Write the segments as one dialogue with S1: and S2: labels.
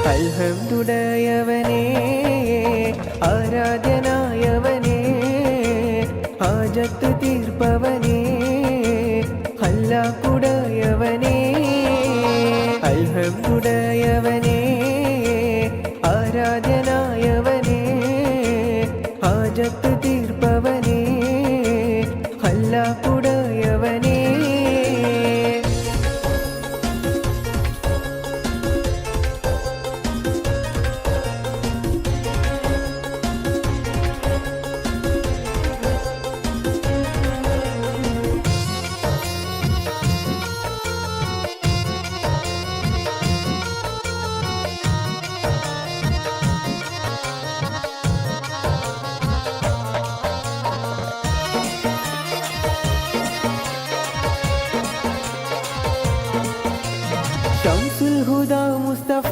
S1: അൽഹംദുലില്ലാഹയവനേ ആരാധ്യനായവനേ ഹാജത്ത് തീർപ്പവനേ ഹല്ലാക്കുടയവനേ അൽഹംദുലില്ലാഹയവനേ ആരാധ്യനായവനേ ഹാജത്ത് തീർപ്പവനേ ഹല്ലാക്കുടയവനേ ശംസുൽ ഹുദാ മുസ്തഫ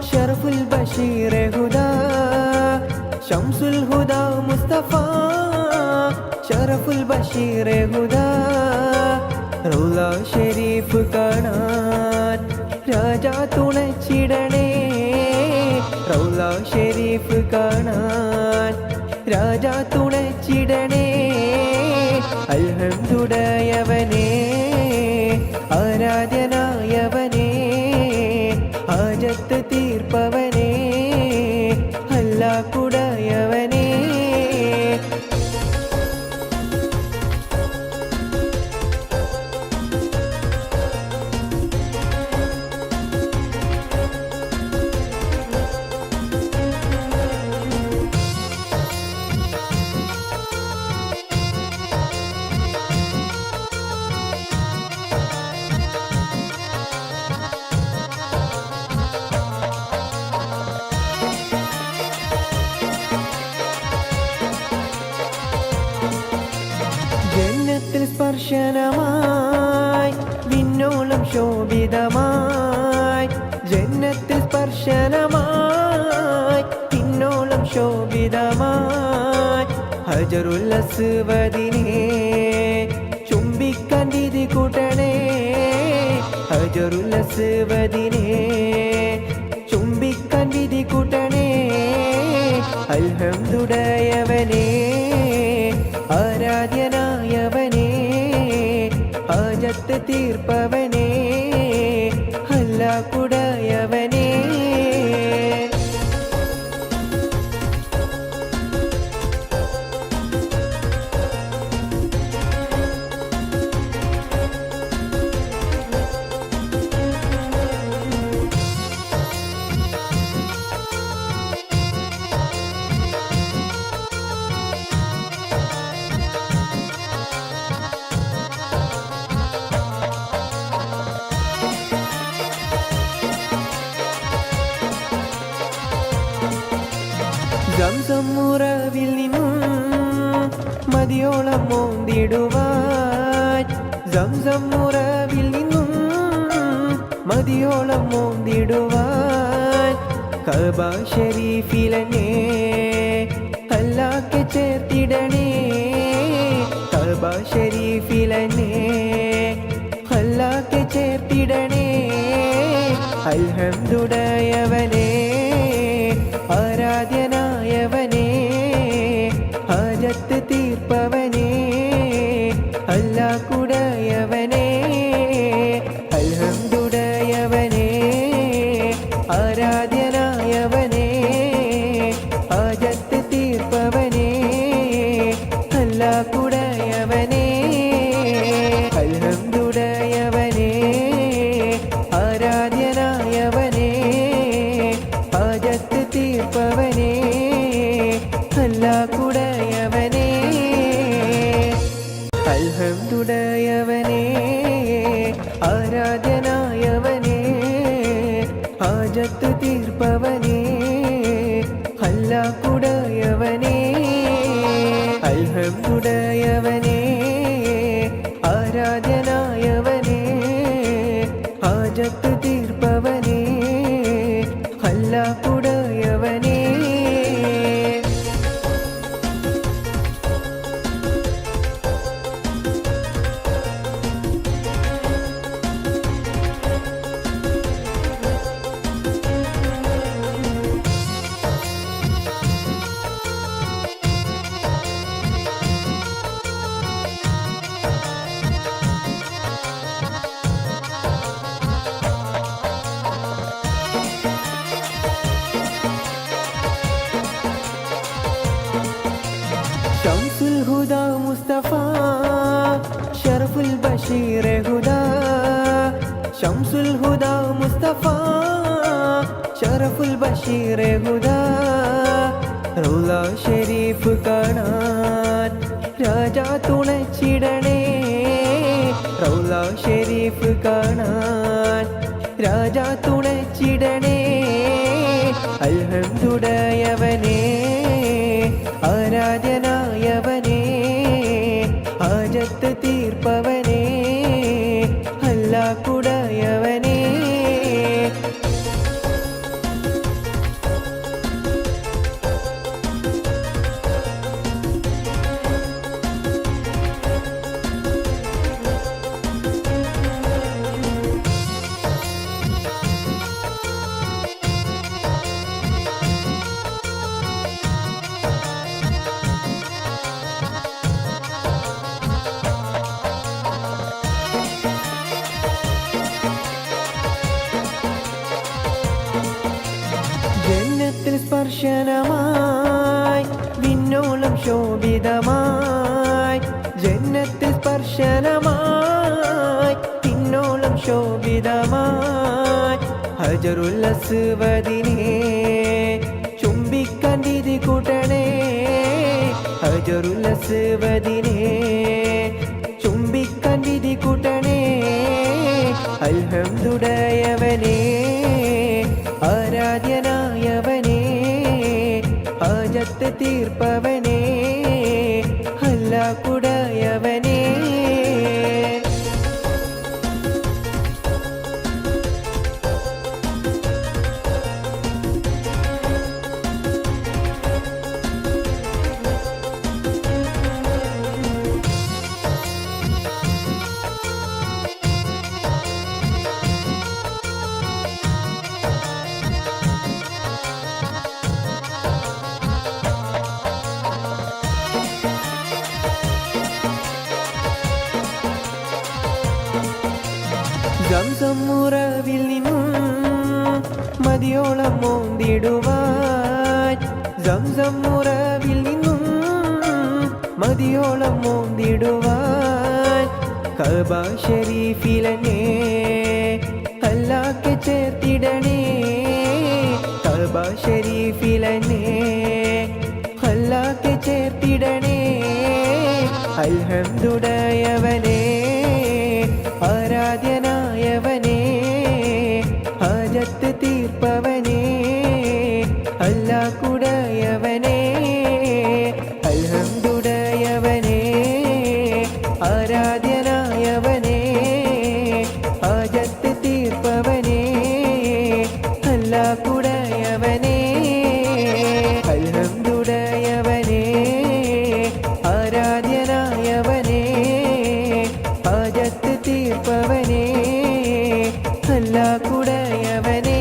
S1: ശറഫുൽ ബഷീർ ഹുദാ ശംസുൽ ഹുദാ മുസ്തഫ ശറഫുൽ ബഷീർ ഹുദാ റൗള ഷരീഫ് കാണാൻ രാജാ തുണച്ചിടണേ റൗള ഷരീഫ് കാണാൻ രാജാ തുണച്ചിടണേ അൽഹംദുലില്ലാഹയവനേ ആരാധ്യനായവനേ ഹാജത്ത് തീർപ്പവനേ ഹല്ലാക്കുടയവനേ ജന്നത്തിൽ സ്പർശനമായി വിണ്ണോളം ശോഭിതമായി ജന്നത്തിൽ സ്പർശനമായി വിണ്ണോളം ശോഭിതമായി ഹജറുൽ അസ്വദിനെ ചുംബിക്കാൻ വിധി കൂട്ടണേ ഹജറുൽ അസ്വദിനെ ചുംബിക്കാൻ വിധി കൂട്ടണേ അൽഹംദുലില്ലാഹയവനേ ആരാധ്യനായവനേ ഹാജത്ത് തീർപ്പവനേ ഹല്ലാക്കുടയവനേ സംസം ഉറവിൽ നിന്നും മതിയോളം മോന്തിടുവാൻ സംസം ഉറവിൽ നിന്നും മതിയോളം മോന്തിടുവാൻ കഅബ ശരീഫിലെന്നെ അല്ലാഹ്ക്ക് ചേർത്തിടണേ കഅബ ശരീഫിലെന്നെ അല്ലാഹ്ക്ക് ചേർത്തിടണേ അൽഹംദുലില്ലാഹയവനേ ആരാധ്യനായവനേ ഹാജത്ത് തീർപ്പവനേ ഹല്ലാക്കുടയവനേ അൽഹംദുലില്ലാഹയവനേ ആരാധ്യനായവനേ ഹാജത്ത് തീർപ്പവനേ ഹല്ലാക്കുടയവനേ അൽഹംദുലില്ലാഹയവനേ ആരാധ്യനായവനേ ഹാജത്ത് തീർപ്പവനേ ഹല്ലാക്കുടയവനേ അൽഹംദുലില്ലാഹയവനേ ആരാധ്യനായവനേ ഹാജത്ത് തീർപ്പവനേ ഹല്ലാക്കുടയവനേ അൽഹംദുലില്ലാഹയവനേ ആരാധ്യനായവനേ ഹാജത്ത് തീർപ്പവനേ ഹല്ലാക്കുടയവനേ മുസ്തഫ ഷറഫുൽ ബഷീർ ഹുദാ ശംസുൽ ഹുദാ മുസ്തഫ ഷറഫുൽ ബഷീർ ഹുദാ റൗള ഷരീഫ് കാണാൻ രാജാ തുണച്ചിടണേ റൗള ഷരീഫ് കാണാൻ രാജാ തുണച്ചിടണേ അൽഹംദുലില്ലാഹവനേ ആരാധ്യനായവനേ ഹാജത്ത് തീർപ്പവനേ അല്ലാഹുടയവനേ ജന്നത്തിൽ സ്പർശനമായി വിണ്ണോളം ശോഭിതമായി ജന്നത്തിൽ സ്പർശനമായി വിണ്ണോളം ശോഭിതമായി ഹജറുൽ അസ്വദിനെ ചുംബിക്കാൻ വിധി കൂട്ടണേ ഹജറുൽ അസ്വദിനെ ചുംബിക്കാൻ വിധി കൂട്ടണേ അൽഹംദുലില്ലാഹവനേ ആരാധ്യനായവനേ ഹാജത്ത് തീർപ്പവനേ അല്ലാഹുടയവനേ സംസമുറവിൽ നിന്നും മതിയോളം മോന്തിടുവാൻ സംസമുറവിൽ നിന്നും മതിയോളം മോന്തിടുവാൻ കഅബ ശരീഫിലെന്നെ അല്ലാഹ്ക്ക് ചേർത്തിടണേ കഅബ ശരീഫിലെന്നെ അല്ലാഹ്ക്ക് ചേർത്തിടണേ അൽഹംദുലില്ലാഹവനേ ആരാധ്യനായവനേ ഹാജത്ത് തീർപ്പവനേ അല്ലാഹുടയവനേ അൽഹംദുലില്ലാഹവനേ ആരാധ്യനായവനേ ഹാജത്ത് തീർപ്പവനേ അല്ലാഹുടയവനേ അൽഹംദുലില്ലാഹവനേ ആരാധ്യനായവനേ ഹാജത്ത് തീർപ്പവനേ അല്ലാഹുടയവനേ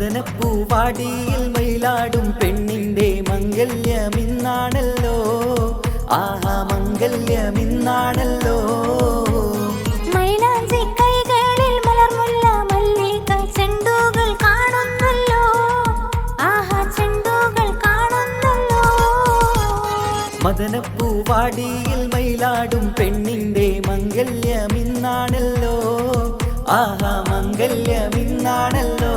S2: മദനപ്പൂവാടിയിൽ മയിലാടും പെണ്ണിന്റെ മംഗല്യമിന്നാണല്ലോ ആഹാ മംഗല്യമിന്നാണല്ലോ
S3: മൈലാഞ്ചി കൈകളിൽ മലർമുല്ല മല്ലിക ചെണ്ടുകൾ കാണുന്നല്ലോ ആഹാ ചെണ്ടുകൾ കാണുന്നല്ലോ
S2: മദനപ്പൂവാടിയിൽ മയിലാടും പെണ്ണിന്റെ മംഗല്യമിന്നാണല്ലോ ആഹാ മംഗല്യമിന്നാണല്ലോ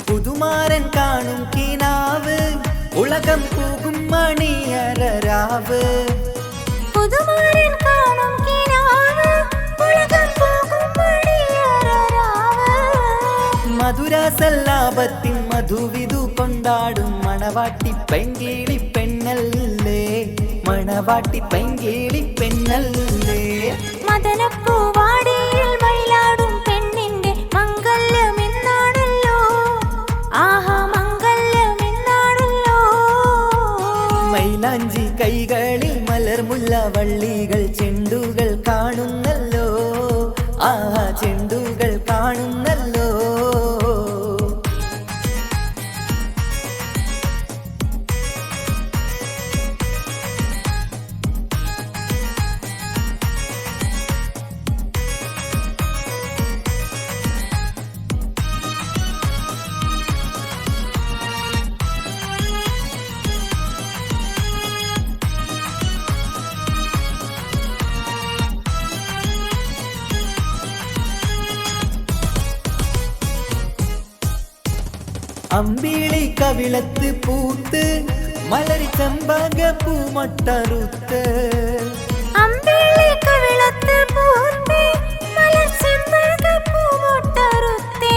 S2: പുതുമാരൻ കാണും കിനാവ് ഉള ഉലകം പോകും മണിയരാവ്
S3: പുതുമാരൻ കാണും കിനാവ് ഉലകം പോകും മണിയരാവ്
S2: മധുരാസല്ലാപത്തിൻ മധുവിധു കൊണ്ടാടും മണവാട്ടി പെങ്കിളി പെണ്ണല്ലേ മണവാട്ടി പെങ്കിളി പെണ്ണല്ലേ
S3: മദനപ്പൂവാടിയിൽ മയിലാടും പെണ്ണിന്റെ മംഗല്യമെന്നാണല്ലോ ആഹാ മംഗല്യമെന്നാണല്ലോ
S2: മൈലാഞ്ചി കൈകളിൽ മലർമുല്ല വള്ളികൾ ചെണ്ടുകൾ കാണുന്നല്ലോ ആഹാ ചെണ്ടുകൾ കാണുന്നല്ലോ അമ്പിളി കവിളത്ത് പൂത്ത് മലരി ചമ്പക പൂമൊട്ടറുത്ത്
S3: അമ്പിളി കവിളത്ത് പൂത്ത് മലർ ചെമ്പക പൂമൊട്ടറുത്തേ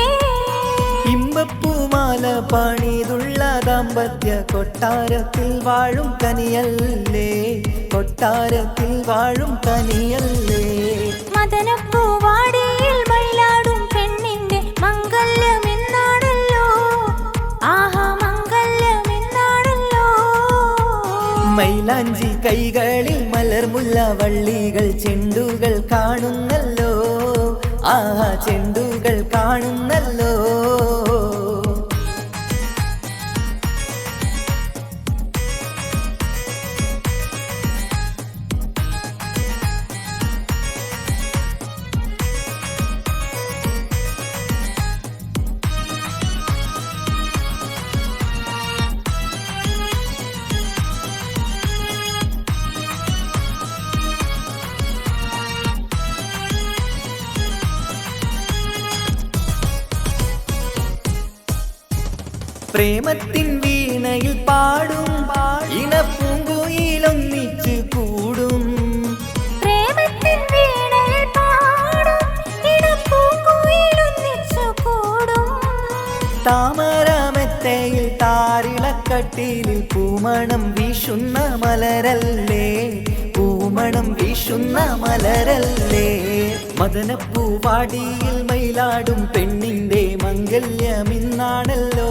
S2: ഇമ്പപ്പൂമാല പണിതുള്ള ദാമ്പത്യ കൊട്ടാരത്തിൽ വാഴും കനിയല്ലേ കൊട്ടാരത്തിൽ വാഴും കനിയല്ലേ
S3: മദനപ്പൂവാടിയിൽ മയിലാടും പെണ്ണിന്റെ മംഗല്യമെന്നാണല്ലോ ആഹാ മംഗല്യമെന്നാണല്ലോ
S2: മൈലാഞ്ചി കൈകളിൽ മലർമുല്ല വള്ളികൾ ചെണ്ടുകൾ കാണുന്നല്ലോ ആഹാ ചെണ്ടുകൾ കാണുന്നല്ലോ പ്രേമത്തിൻ വീണയിൽ പാടും ഇണപ്പൂങ്കുയിലൊന്നിച്ച് കൂടും
S3: പ്രേമത്തിൻ വീണയിൽ പാടും ഇണപ്പൂങ്കുയിലൊന്നിച്ചു കൂടും
S2: താമരമെത്തയിൽ താരിളക്കട്ടിലിൽ പൂമണം വീശുന്ന മലരല്ലേ പൂമണം വീശുന്ന മലരല്ലേ മദനപ്പൂവാടിയിൽ മയിലാടും പെണ്ണിന്റെ മംഗല്യമിന്നാണല്ലോ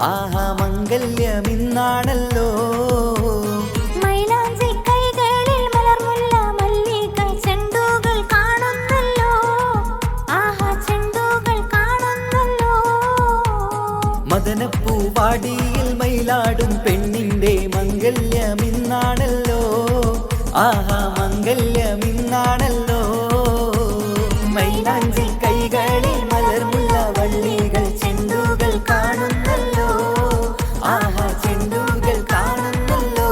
S2: ആഹാ മംഗല്യമിന്നാണല്ലോ
S3: മൈലാഞ്ചി കൈകളിൽ മലർമുല്ല മല്ലിക ചെണ്ടുകൾ കാണുന്നല്ലോ ആഹാ ചെണ്ടുകൾ കാണുന്നല്ലോ
S2: മദനപ്പൂവാടിയിൽ മയിലാടും പെണ്ണിന്റെ മംഗല്യമിന്നാണല്ലോ ആഹാ മംഗല്യമിന്നാണല്ലോ മൈലാഞ്ചി കൈകളിൽ മലർമുല്ല വള്ളികൾ ചെണ്ടുകൾ കാണുന്നല്ലോ ആഹാ ചെണ്ടുകൾ കാണുന്നല്ലോ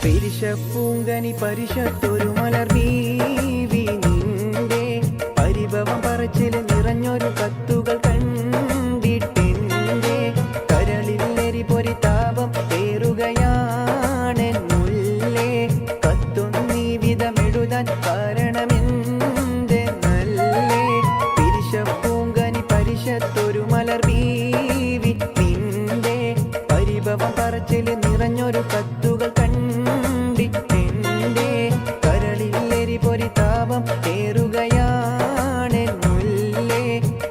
S1: പെരിശപ്പൂങ്കനി പരിശത്തൊരു മലർവീവി നിന്റെ പരിഭവം പറച്ചിൽ നിറഞ്ഞൊരു കത്തുകൾ കണ്ടിട്ടെന്റെ കരളിൽ എരിപൊരി താപം ഏറുകയാണെന്നുള്ളേ കത്തൊന്നീ വിധമെഴുതാൻ കാരണമെന്റെ നല്ലേ പെരിശപ്പൂങ്കനി പരിശത്തൊരു മലർവീവി നിന്റെ പരിഭവം പറച്ചിൽ നിറഞ്ഞൊരു കത്തുകൾ കണ്ടിട്ടെന്റെ കരളിൽ എരിപൊരി താപം ഏറുകയാണെന്നുള്ളേ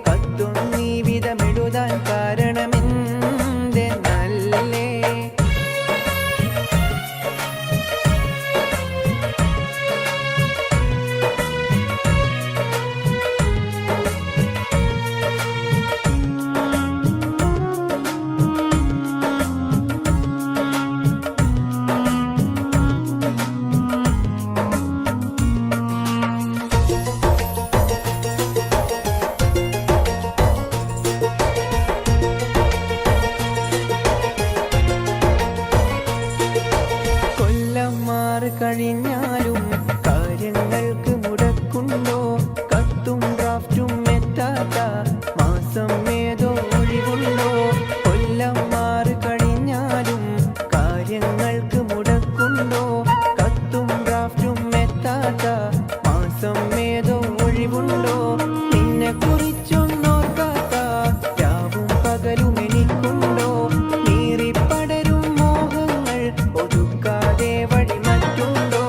S1: കത്തൊന്നീ വിധമെഴുതാൻ കാരണമെന്റെ നല്ലേ മാസം ഏതോ ഒഴിവുണ്ടോ നിന്നെ കുറിച്ചൊന്നോർക്കാത്ത രാവും പകലും എനിക്കുണ്ടോ നീറിപ്പടരും മോഹങ്ങൾ ഒതുക്കാതെ വഴി മറ്റുണ്ടോ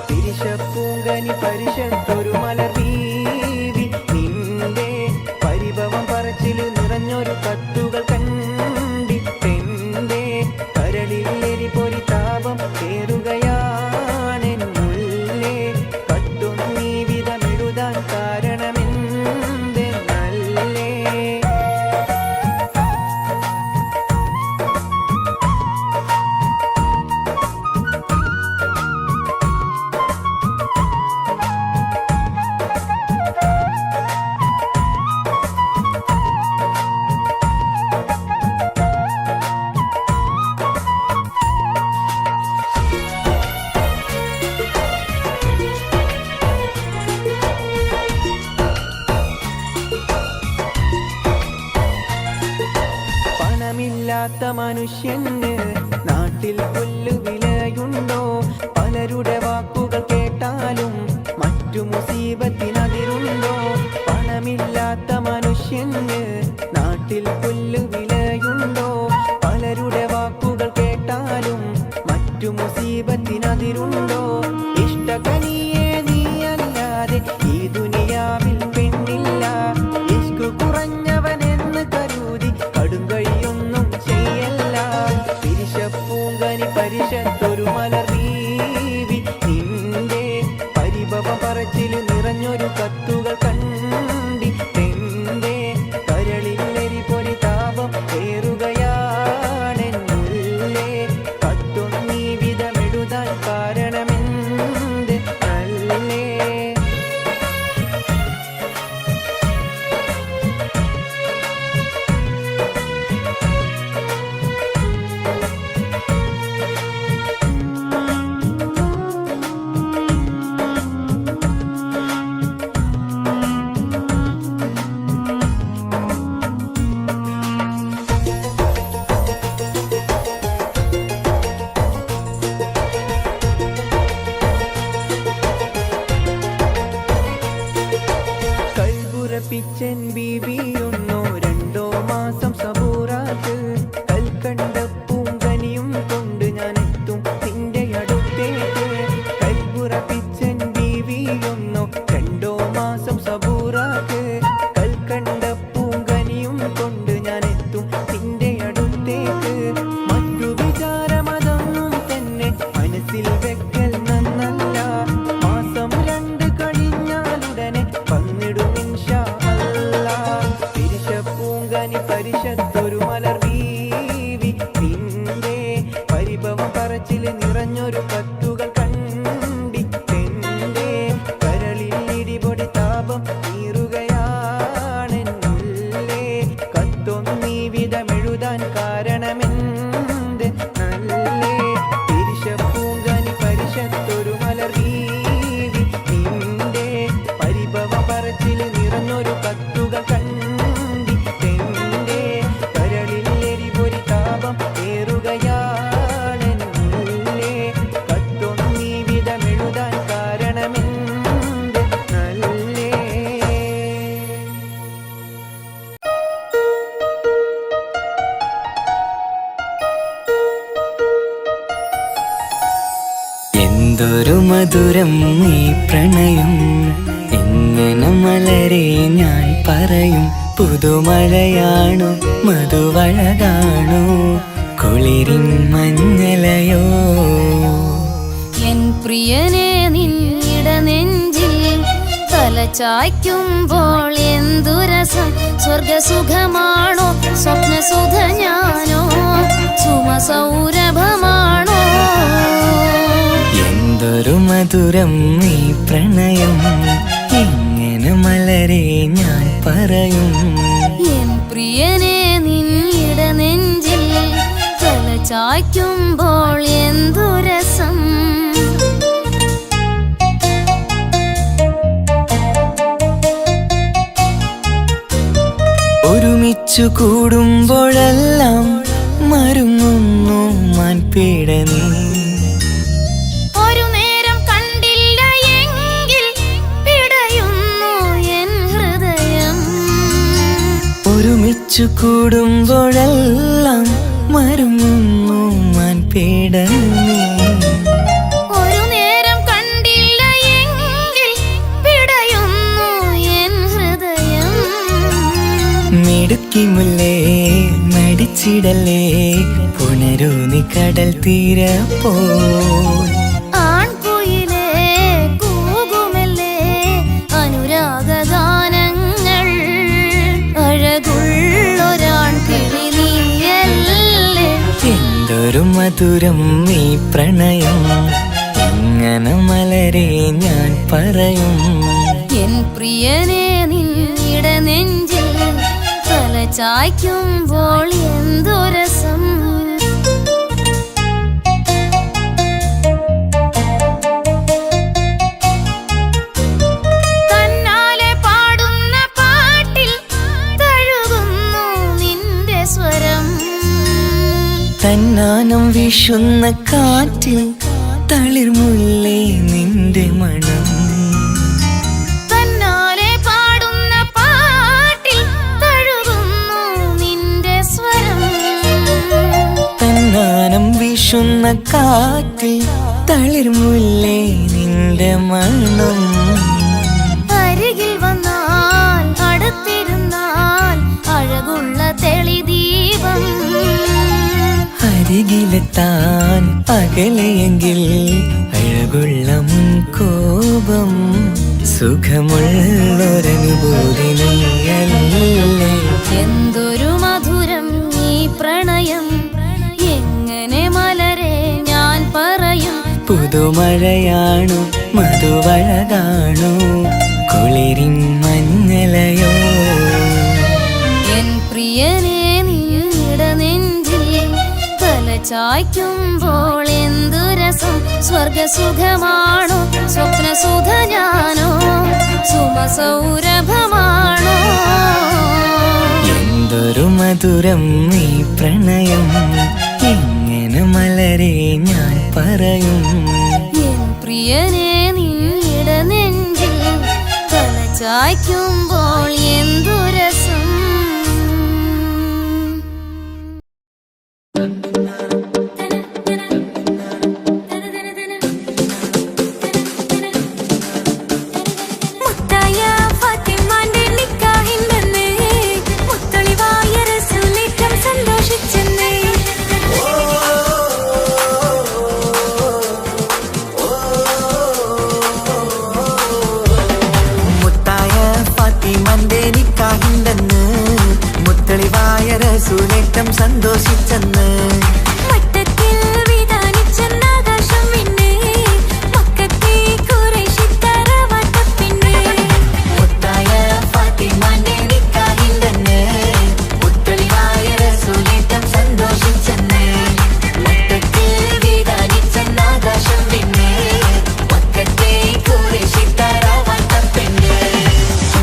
S1: തിരിശപ്പൂങ്കനി പരിശത്തൊരു മലർ വീവി നിന്റെ പരിഭവം പറച്ചില് നിറഞ്ഞൊരു കത്തുകൾ കണ്ടിട്ടെന്റെ കരളിൽ എരിപൊരി താപം കേറുകയാണെന്നുള്ളേ കത്തും നീ വിധമെഴുതാൻ കാരണമെന്തെന്നല്ലേ പണമില്ലാത്ത മനുഷ്യന് നാട്ടിൽ പുല്ലുവിലയുണ്ടോ പലരുടെ വാക്കുകൾ കേട്ടാലും മറ്റു മുസീബത്തിനതിരുണ്ടോ പണമില്ലാത്ത മനുഷ്യന് നാട്ടിൽ പുല്ലുവിലയുണ്ടോ പലരുടെ വാക്കുകൾ കേട്ടാലും മറ്റു മുസീബത്തിനതിരുണ്ടോ ഇഷ്ടകനിയെ നീയല്ലാതെ ഈ ദുനിയാവിൽ പെണ്ണില്ല ഇഷ്കു കുറഞ്ഞവനെന്ന് കരുതി കടുങ്കൈയൊന്നും ചെയ്യല്ല തിരിശപ്പൂങ്കനി പരിശത്തൊരു മലർ വീവി നിന്റെ പരിഭവ പറച്ചില് നിറഞ്ഞൊരു കത്തുകൾ കണ്ടിട്ടെന്റെ കരളിൽ എരിപൊരി താപം ഏറുകയാണെന്നുള്ളേ കത്തും നീ വിധമെഴുതാൻ കാരണമെന്ത് അല്ലേ കൽബുറപ്പിച്ചൻ ബീവിയൊന്നോ രണ്ടോ മാസം സബൂറാത്ത് കൽക്കണ്ട പൂങ്കനിയും കൊണ്ട് ഞാൻ എത്തും നിന്റെ അടുത്തേക്ക് കൽബുറപ്പിച്ചൻ ബീവിയൊന്നോ രണ്ടോ മാസം സബൂറാത്ത് കൽക്കണ്ട പൂങ്കനിയും കൊണ്ട് ഞാൻ എത്തും നിന്റെ അടുത്തേക്ക് മറ്റു വിചാരമതൊന്നും തന്നെ മനസ്സിൽ വെക്കൽ നന്നല്ല മാസം 2 കഴിഞ്ഞാലുടനെ വന്നിടും ഇൻഷാ അല്ലാഹ് തിരിശപ്പൂങ്കനി പരിശത്തൊരു മലർ വീവി നിന്റെ പരിഭവം പറച്ചില് നിറഞ്ഞൊരു കത്തുകൾ കണ്ടിട്ടെന്റെ കരളിൽ ഇടിപൊടി താപം നീറുകയാണെന്നുള്ളേ കത്തും നീ വിധമെഴുതാൻ കാരണമെന്ത് നല്ലേ തിരിശപ്പൂങ്കനി പരിശത്തൊരു മലർ വീവി നിന്റെ പരിഭവ പറച്ചില് നിറഞ്ഞൊരു കത്തുകൾ കണ്ടിട്ടെന്റെ കരളിൽ എരിപൊരി താപം ഏറുകയാണെന്നുള്ളേ കത്തും നീ വിധമെഴുതാൻ കാരണമെന്ത് നല്ലേ
S2: എന്തൊരു മധുരം നീ പ്രണയം എങ്ങനെ മലരെ ഞാൻ പറയും പുതുമഴയാണോ മധുവഴകാണോ കുളിരിൻ മഞ്ഞലയോ
S3: എൻ പ്രിയനെ നിന്നിട നെഞ്ചിൽ തലചായ്ക്കുമ്പോൾ എന്തുരസം സ്വർഗസുഖമാണോ സ്വപ്നസുധ ഞാനോ സുമസൗരഭമാണോ
S2: എന്തൊരു മധുരം നീ പ്രണയം എങ്ങനെ മലരെ ഞാൻ പറയും
S3: എൻ പ്രിയനെ നിന്നിട നെഞ്ചിൽ തലചായ്ക്കുമ്പോൾ എന്തുരസം
S2: ഒരുമിച്ചു കൂടുമ്പോഴെല്ലാം മരുങ്ങുന്നു മാൻപീട നീ
S3: ഒരു നേരം കണ്ടില്ല എങ്കിൽ
S2: ഒന്നിച്ചു കൂടുമ്പോഴെല്ലാം മരുങ്ങുന്നു മാൻപേടമേ.
S3: ഒരു നേരം കണ്ടില്ല എങ്കിൽ പിടയുന്നു എൻ ഹൃദയം.
S2: മിടുക്കി മുല്ലേ മടിച്ചിടലേ, പുണരൂ നീ കടൽ തീരപ്പോൾ.
S3: ആൺകുയിലേ കൂകുമല്ലേ അനുരാഗഗാനങ്ങൾ. അഴകുള്ളൊരാൺ കിളി നീയല്ലേ.
S2: എന്തൊരു മധുരം ഈ പ്രണയം, എങ്ങനെ മലരെ ഞാൻ പറയും.
S3: എൻ പ്രിയനെ നിന്നിട നെഞ്ചിൽ തല ചായ്ക്കുമ്പോൾ എന്തു രസം. തന്നാലെ പാടുന്ന പാട്ടിൽ തഴുകുന്നു നിന്റെ സ്വരം.
S2: തന്നാനം വീശുന്ന കാറ്റിൽ തളിർമുല്ലേ നിന്റെ മണം.
S3: തന്നാലെ പാടുന്ന പാട്ടിൽ തഴുകുന്നു നിന്റെ സ്വരം.
S2: തന്നാനം വീശുന്ന കാറ്റിൽ തളിർമുല്ലേ നിന്റെ മണം.
S3: അരികിൽ വന്നാൽ അടുത്തിരുന്നാൽ അഴകുള്ള തെളിദീപം.
S2: അരികിലെത്താൻ അകലെയെങ്കിൽ അഴകുള്ള കോപം. സുഖമുള്ളൊരനുഭൂതി നീയല്ലേ.
S3: എന്തൊരു മധുരം ഈ പ്രണയം, എങ്ങനെ മലരെ ഞാൻ പറയും.
S2: പുതുമഴയാണു മധുവഴകാണു കുളിരിൻ മഞ്ഞലയോ.
S3: എൻ പ്രിയനെ നീട നെഞ്ചിൽ തല ചായ്ക്കുമ്പോൾ എന്തു രസം. സ്വർഗസുഖമാണോ സ്വപ്നസുധ ഞാനോ സുമസൗരഭമാണോ.
S2: എന്തൊരു മധുരം ഈ പ്രണയം, എങ്ങനെ മലരെ ഞാൻ പറയും.
S3: എൻ പ്രിയനെ നീട നെഞ്ചിൽ തല ചായ്ക്കുമ്പോൾ എന്തു രസം.
S4: മുത്തായ ഫാത്തിമാന്റെ നിക്കാഹിന്റെ മുത്തളിവായ റസൂലേറ്റം സന്തോഷിച്ചെന്നേ.
S2: മുത്തായ ഫാത്തിമന്റെ നിക്കാഹിണ്ടെന്ന്, മുത്തളിവായ റസൂലേറ്റം സന്തോഷിച്ചെന്ന്.
S4: മട്ടത്തിൽ വിധാനിച്ചെന്നാകാശം പിന്നെ മക്കത്തെ ഖുറൈശി തറവാട്ടപ്പിന്നെ.
S2: മുത്തായ ഫാത്തിമന്റെ നിക്കാഹിണ്ടെന്ന്, മുത്തളിവായ റസൂലേറ്റം സന്തോഷിച്ചെന്ന്. മട്ടത്തിൽ വിധാനിച്ചെന്നാകാശം പിന്നെ മക്കത്തെ ഖുറൈശി തറവാട്ടപ്പിന്നെ.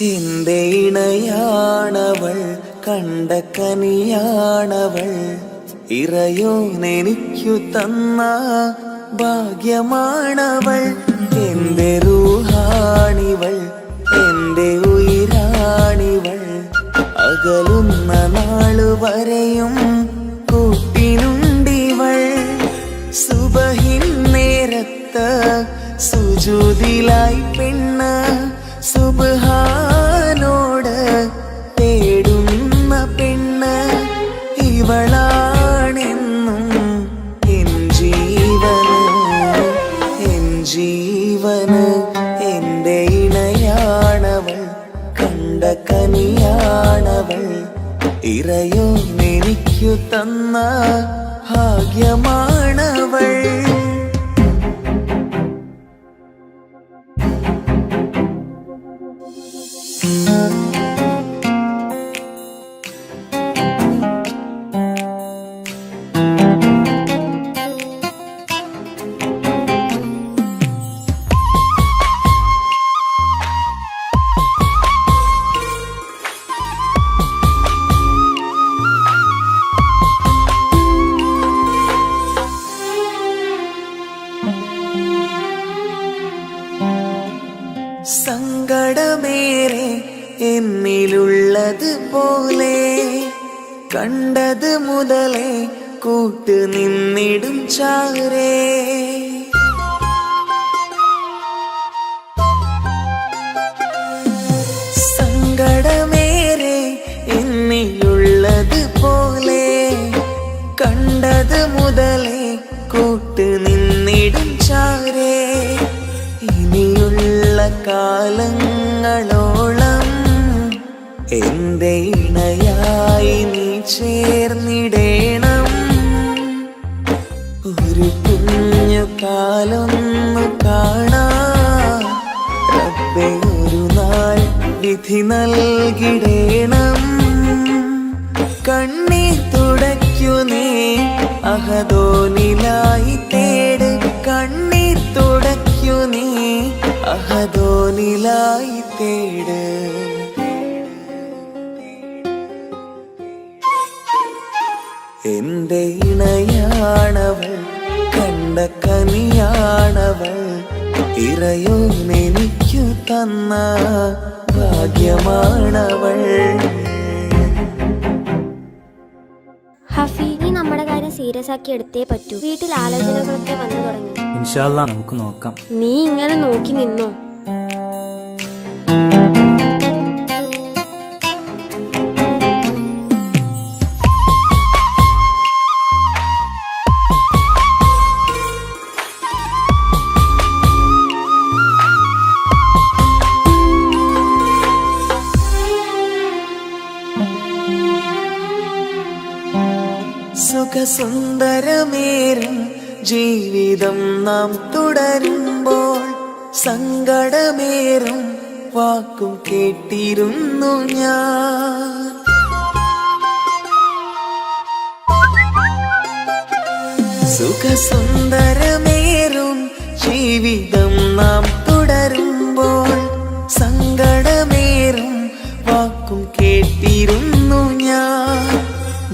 S1: എന്റെ ഇണയാണവൾ, കണ്ട കനിയാണവൾ, ഇറയോനെനിക്കു തന്ന ഭാഗ്യമാണവൾ. എന്റെ റൂഹാണിവൾ, എന്റെ ഉയിരാണിവൾ, അകലുന്ന നാളു വരെയും കൂട്ടിനുണ്ടിവൾ. സുബഹിൻ നേരത്ത് സുജൂദിലായി പെണ്ണ് സുബ്ഹാനോട് തേടുന്ന പെണ്ണ് ഇവളാണെന്നും എൻ ജീവന്, എൻ ജീവന്. എന്റെ ഇണയാണവൾ, കണ്ട കനിയാണവൾ, ഇറയോനെനിക്കു തന്ന ഭാഗ്യമാണവൾ. സങ്കടമേറെ എന്നിലുള്ളത് പോലെ കണ്ടത് മുതലേ കൂട്ട് നിന്നിടും ചാരേ. സങ്കടമേറെ എന്നിലുള്ളത് പോലെ കണ്ടത് മുതലേ കൂട്ട് നിന്നിടും ചാരേ. ഇനിയുള്ള കാലങ്ങളോളം എന്റെ ഇണയായി നീ ചേർന്നിടേണം. ഒരു കുഞ്ഞു കാലൊന്നു കാണാൻ റബ്ബേ ഒരു നാൾ വിധി നൽകിടേണം. കണ്ണീർ തുടയ്ക്കു നീ അഹദോനിലായി തേട്, കണ്ണീർ തുടയ്ക്കു നീ അഹദോനിലായി തേട്. എന്റെ ഇണയാണവൾ, കണ്ട കനിയാണവൾ, ഇറയോനെനിക്കു തന്ന ഭാഗ്യമാണവൾ.
S5: ഹഫി, നീ നമ്മുടെ കാര്യം സീരിയസ് ആക്കി എടുത്തേ പറ്റൂ. വീട്ടിൽ ആലോചനകളൊക്കെ വന്നു തുടങ്ങി.
S6: ഇൻഷാ അല്ലാഹ് നമുക്ക് നോക്കാം.
S5: നീ ഇങ്ങനെ നോക്കി നിന്നോ?
S1: സുഖസുന്ദരമേറും ജീവിതം നാം തുടരുമ്പോൾ സങ്കടമേറും വാക്കും കേട്ടിരുന്നു ഞാൻ. സുഖസുന്ദരമേറും ജീവിതം നാം തുടരുമ്പോൾ സങ്കടമേറും വാക്കും കേട്ടിരുന്നു ഞാൻ.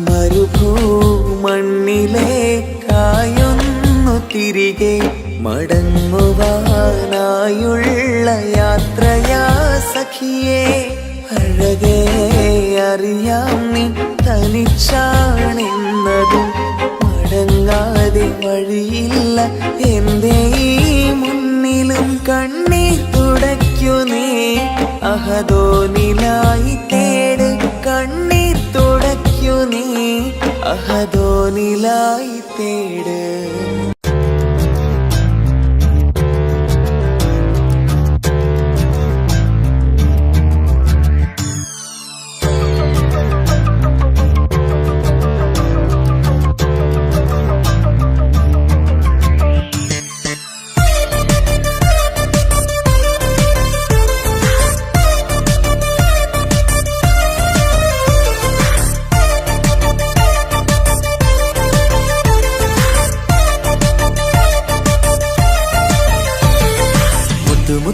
S1: മരുഭൂമണ്ണിലേക്കായൊന്നു തിരികെ മടങ്ങുവാനായുള്ള യാത്രയാ സഖിയേ. അഴകേ അറിയാം നീ തനിച്ചാണെന്നതും മടങ്ങാതെ വഴിയില്ല എന്റെ ഈ മുന്നിലും. കണ്ണീർ തുടയ്ക്കു നീ അഹദോനിലായി തേട്, കണ്ണീർ തുടയ്ക്കു നീ അഹദോനിലായി തേട്.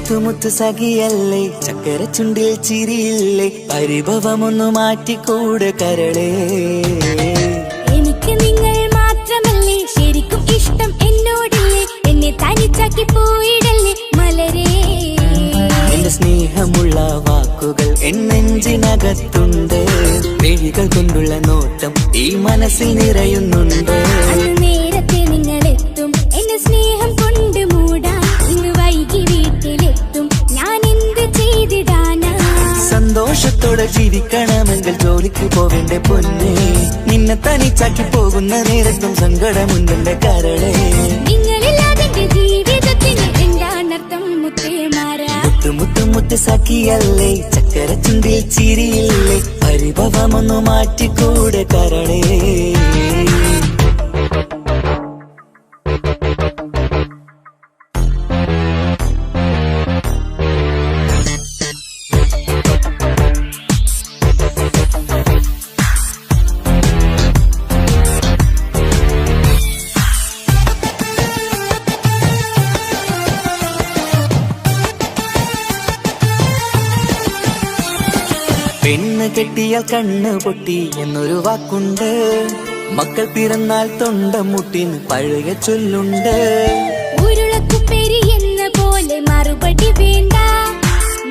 S1: മുത്തു സഖിയല്ലേ ചക്കര ചുണ്ടിൽ ചിരിയില്ലേ പരിഭവമൊന്നു മാറ്റിക്കൂടെ കരളേ
S4: എനിക്ക് നിങ്ങൾ മാത്രമല്ലേ ശരിക്കും ഇഷ്ടം എന്നോടില്ലേ എന്നെ തനിച്ചാക്കി പോയിടല്ലേ മലരേ
S1: എന്റെ സ്നേഹമുള്ള വാക്കുകൾ എന്നെഞ്ചിനകത്തുണ്ട് മിഴികൾ കൊണ്ടുള്ള നോട്ടം ഈ മനസ്സിൽ നിറയുന്നുണ്ട്
S4: അന്ന് നേരത്തെ നിങ്ങളെത്തും എന്നെ സ്നേഹം കൊണ്ട് മൂടാൻ ഇന്ന് വൈകി വീട്ടിലെത്തും ഞാൻ എന്ത് ചെയ്തിടാനാ
S1: സന്തോഷത്തോടെ ജീവിക്കണമെങ്കിൽ ജോലിക്ക് പോവേണ്ട പൊന്നേ നിന്നെ തനിച്ചാക്കി പോകുന്ന നേരത്തും സങ്കടമുണ്ടെന്റെ കരളേ
S4: നിങ്ങളില്ലാതെ എന്റെ ജീവിതത്തിന് എന്താണർത്ഥം മുത്തേമാരാ
S1: മുത്ത് സഖിയല്ലേ ചക്കര ചുണ്ടിൽ ചിരിയില്ലേ പരിഭവമൊന്നു മാറ്റിക്കൂടെ കരളേ പെണ്ണ് കെട്ടിയാൽ കണ്ണ് പൊട്ടി എന്നൊരു വാക്കുണ്ട് മക്കൾ പിറന്നാൽ തൊണ്ട മുട്ടിന് പഴയ ചൊല്ലുണ്ട്
S4: ഉരുളക്കുപ്പേരി എന്ന പോലെ മറുപടി വേണ്ട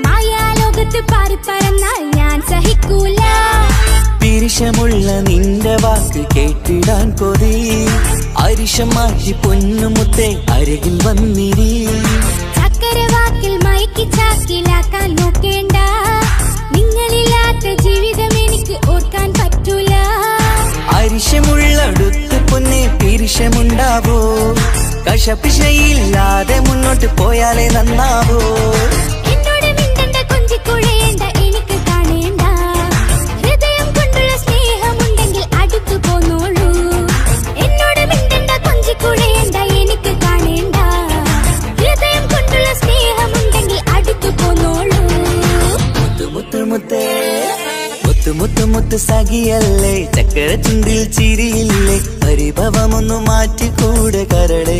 S4: മായാലോകത്ത് പാറി പറന്നാൽ ഞാൻ സഹിക്കൂല
S1: പിരിശമുള്ള നിന്റെ വാക്ക് കേട്ടിടാൻ കൊതി അരിശം മാറ്റി പൊന്നുമുത്തേ അരികിൽ വന്നിരി
S4: ചക്കര വാക്കിൽ മയക്കി ചാക്കിലാക്കാൻ നോക്കേണ്ട നിങ്ങളില്ലാത്ത ജീവിതം എനിക്ക് ഓർക്കാൻ പറ്റൂല
S1: അരിശമുള്ളടുത്ത് പൊന്നെ പിരിശമുണ്ടാവോ കശപിശയില്ലാതെ മുന്നോട്ട് പോയാലേ നന്നാവോ
S4: എന്നോട് മിണ്ടണ്ട കൊഞ്ചിക്കുഴയേണ്ട എനിക്ക് കാണേണ്ട ഹൃദയം കൊണ്ടുള്ള സ്നേഹമുണ്ടെങ്കിൽ അടുത്തു പോന്നോളൂ എന്നോട് മിണ്ടണ്ട കൊഞ്ചിക്കുഴയേണ്ട എനിക്ക് കാണേണ്ട ഹൃദയം കൊണ്ടുള്ള സ്നേഹമുണ്ടെങ്കിൽ അടുത്തു പോന്നോളൂ
S1: മുത്ത് സഖിയല്ലേ ചക്കര ചുണ്ടിൽ ചിരിയില്ലേ പരിഭവമൊന്നു മാറ്റിക്കൂടെ കരളേ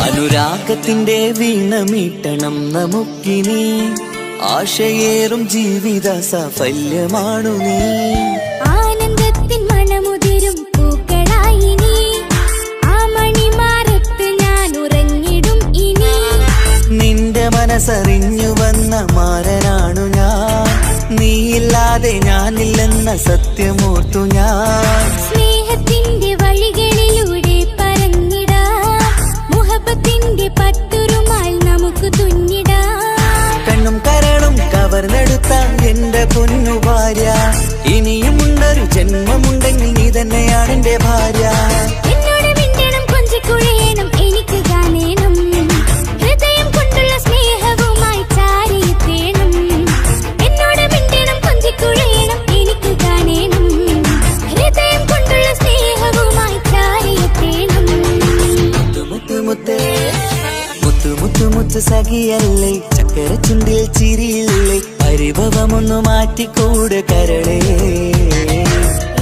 S1: അനുരാഗത്തിന്റെ വീണമീട്ടണം നമുക്കിനി ആശയേറും ജീവിത സാഫല്യമാണു നീ
S4: ആനന്ദത്തിൻ മണമുതിരും പൂക്കളായി നീ ആ മണിമാറത്ത് ഞാൻ ഉറങ്ങിടും ഇനി
S1: നിന്റെ മനസ്സറിഞ്ഞു വന്ന മാരനാണു ഞാൻ നീയില്ലാതെ ഞാനില്ലെന്ന സത്യമോർത്തു ഞാൻ
S4: സ്നേഹത്തിന്റെ വഴികളിലൂടെ പറഞ്ഞിടാം മുഹബത്തിന്റെ പട്ടുരുമാൽ നമുക്ക് തുന്നിടാം
S1: കണ്ണും കരളും കവർന്നെടുത്ത എന്റെ പൊന്നു ഭാര്യ ഇനിയുമുണ്ടൊരു ജന്മമുണ്ടെങ്കിൽ നീ തന്നെയാണ് എന്റെ ഭാര്യ
S4: എന്നോട് മിണ്ടണം കൊഞ്ചിക്കുഴയണം എനിക്ക് കാണേണം ഹൃദയം കൊണ്ടുള്ള സ്നേഹവുമായി ചാരിയെത്തേണം എന്നോട് മിണ്ടണം കൊഞ്ചിക്കുഴയണം എനിക്ക് കാണേണം ഹൃദയം കൊണ്ടുള്ള സ്നേഹവുമായി ചാരിയെത്തേണം
S1: മുത്ത് സഖിയല്ലേ ചക്കര ചുണ്ടിൽ ചിരിയില്ലേ പരിഭവമൊന്നു മാറ്റിക്കൂടെ കരളേ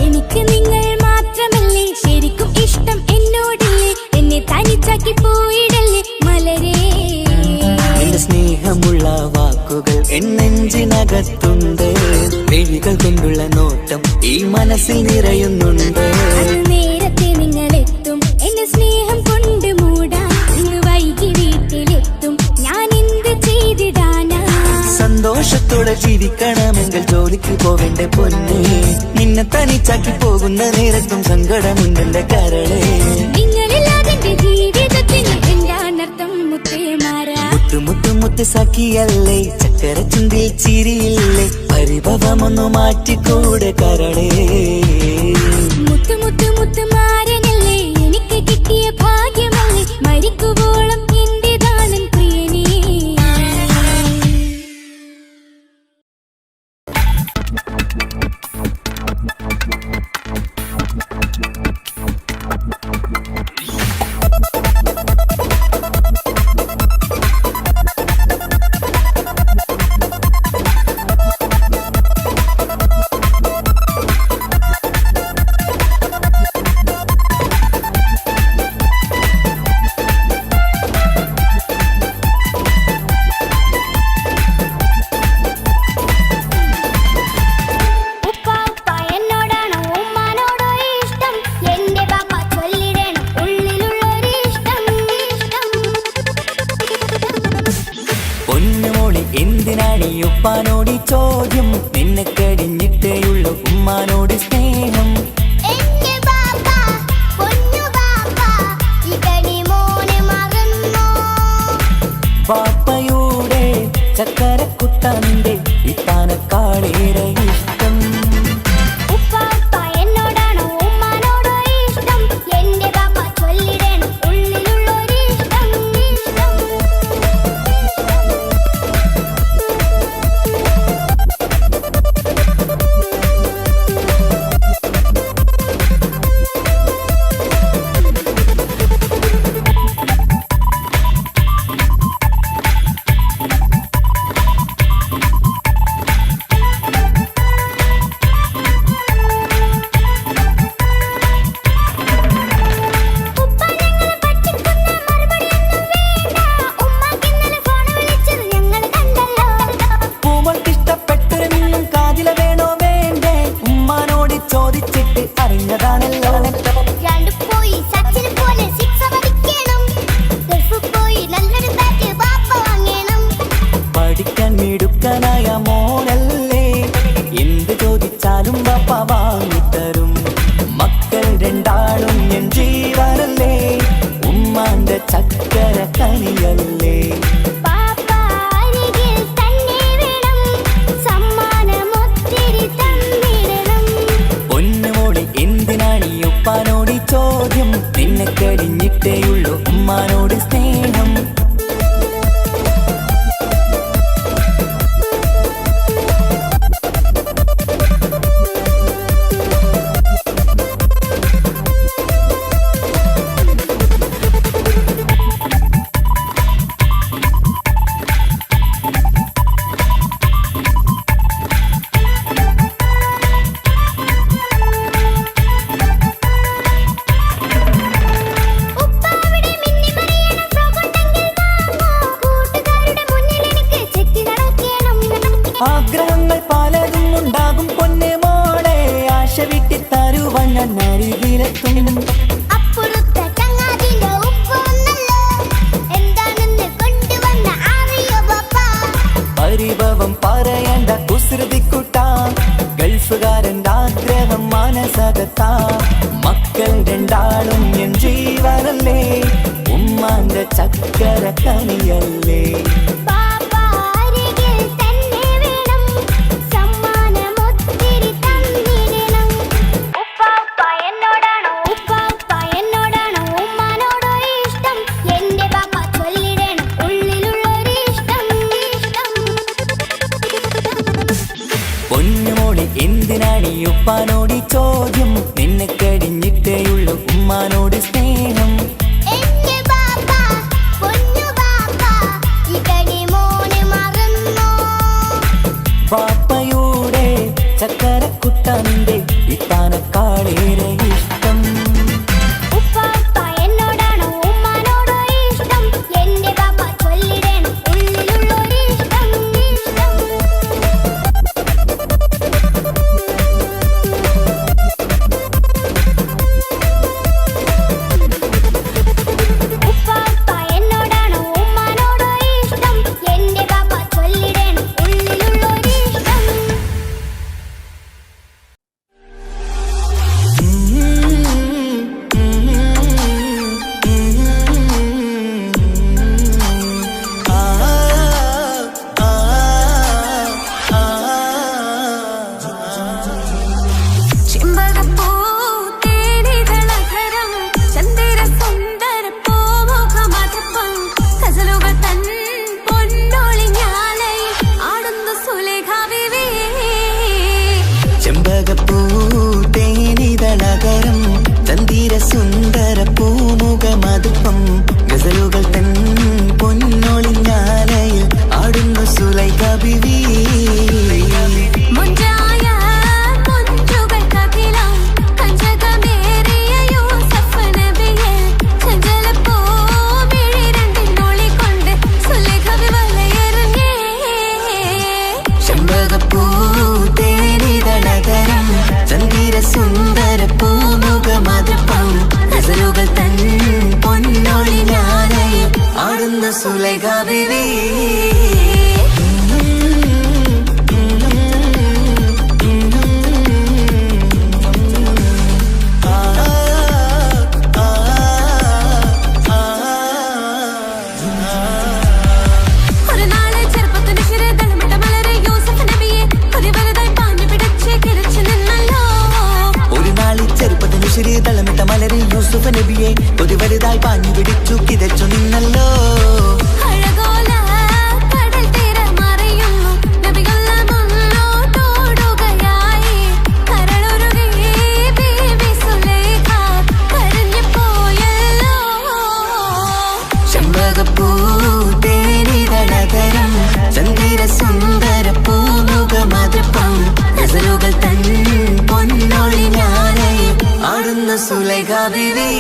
S4: എനിക്ക് നിങ്ങൾ മാത്രമല്ലേ ശരിക്കും ഇഷ്ടം എന്നോടില്ലേ എന്നെ തനിച്ചാക്കി പോയിടല്ലേ മലരേ
S1: എന്റെ സ്നേഹമുള്ള വാക്കുകൾ എന്നെഞ്ചിനകത്തുണ്ട് മിഴികൾ കൊണ്ടുള്ള നോട്ടം ഈ മനസ്സിൽ നിറയുന്നുണ്ട്
S4: അന്ന് നേരത്തെ നിങ്ങളെത്തും എന്നെ സ്നേഹം കൊണ്ട് മൂടാൻ ഇന്ന് വൈകി വീട്ടിലെത്തും ഞാൻ എന്ത് ചെയ്തിടാനാ
S1: സന്തോഷത്തോടെ ജീവിക്കണമെങ്കിൽ ജോലിക്ക് പോവേണ്ട പൊന്നേ നിന്നെ തനിച്ചാക്കി പോകുന്ന നേരത്തും സങ്കടമുണ്ടെന്റെ കരളേ
S4: നിങ്ങളില്ലാതെ എന്റെ ജീവിതത്തിന് എന്താണർത്ഥം മുത്തേമാരാ
S1: മുത്ത് സഖിയല്ലേ ചക്കര ചുണ്ടിൽ ചിരിയില്ലേ പരിഭവമൊന്നു മാറ്റിക്കൂടെ കരളേ
S4: മുത്ത് മാരനല്ലേ എനിക്ക് കിട്ടിയ ഭാഗ്യമല്ലേ മരിക്കുവോളം എന്റേതാണൻ പ്രിയനേ
S1: ഉപ്പാനോട് ചോദ്യം നിന്നെ കഴിഞ്ഞിട്ടേയുള്ളൂ ഉമ്മാനോട് സ്നേഹം പാപ്പയുടെ ചക്കരക്കുട്ടന്റെ ഇത്താനക്കാളേറെ ഇഷ്ടം പഠിക്കാൻ മിടുക്കനായ മോനല്ലേ എന്ത് ചോദിച്ചാലും ബാപ്പ വാങ്ങിത്തരും മക്കൾ രണ്ടാളും എൻ ജീവനല്ലേ ഉമ്മാന്റെ ചക്കര കനിയല്ലേ പൊന്നുമോളെ എന്തിനാണ് ഈ ഉപ്പാനോട് ചോദ്യം നിന്നെ കഴിഞ്ഞിട്ടേയുള്ളൂ ഉമ്മാനോട് സ്നേഹം ആഗ്രഹങ്ങൾ പലതും ഉണ്ടാകും പൊന്നെ മോളെ ആശ വിട്ടി തരുവാൻ ഞാൻ അരികിലെത്തും പരിഭവം പറയണ്ട കുസൃതിക്കുട്ട ഗൾഫുകാരൻ്റെ ആഗ്രഹം മനസ്സകത്താ മക്കൾ രണ്ടാളും എൻ ജീവനല്ലേ ഉമ്മാന്റെ ചക്കര കനിയല്ലേ പൊന്നുമോളെ എന്തിനാണ് ഈ ഉപ്പാനോട് ചോദ്യം നിന്നെ കഴിഞ്ഞിട്ടേയുള്ളൂ ഉമ്മാനോട് സ്നേഹം പാപ്പയുടെ ചക്കരക്കുട്ടന്റെ ഇത്താനക്കാളേറെ ഇഷ്ടം ചെമ്പകപ്പൂതേനിതളകരം ചന്ദിര സുന്ദര പൂമുഖമതുപ്പം ഗസലുകൾ തൻ പൊന്നൊളിഞ്ഞാലയിൽ ആടുന്നു സുലൈഖ ബീവി സുന്ദര പൂമുഖമതുപ്പം ഗസലുകൾ തൻ പൊന്നൊളിഞ്ഞാലയിൽ ആടുന്ന സുലൈഖ ബീവി ആഞ്ഞു പിടിച്ചു കിതച്ചു നിന്നല്ലോ.
S3: അഴകോല കടൽ തീരമറിയുന്നു നബികൾ മുന്നോട്ടോടുകയായി. കരളുരുകി ബീബി സുലൈഖ കരഞ്ഞു പോയല്ലോ.
S1: ചെമ്പകപ്പൂ തേനിതളകരം ചന്ദിര സുന്ദര പൂമുഖമതൃപ്പം ഗസലുകൾ തൻ പൊന്നൊളിഞ്ഞാലയിൽ ആടുന്ന സുലൈഖ ബീവി.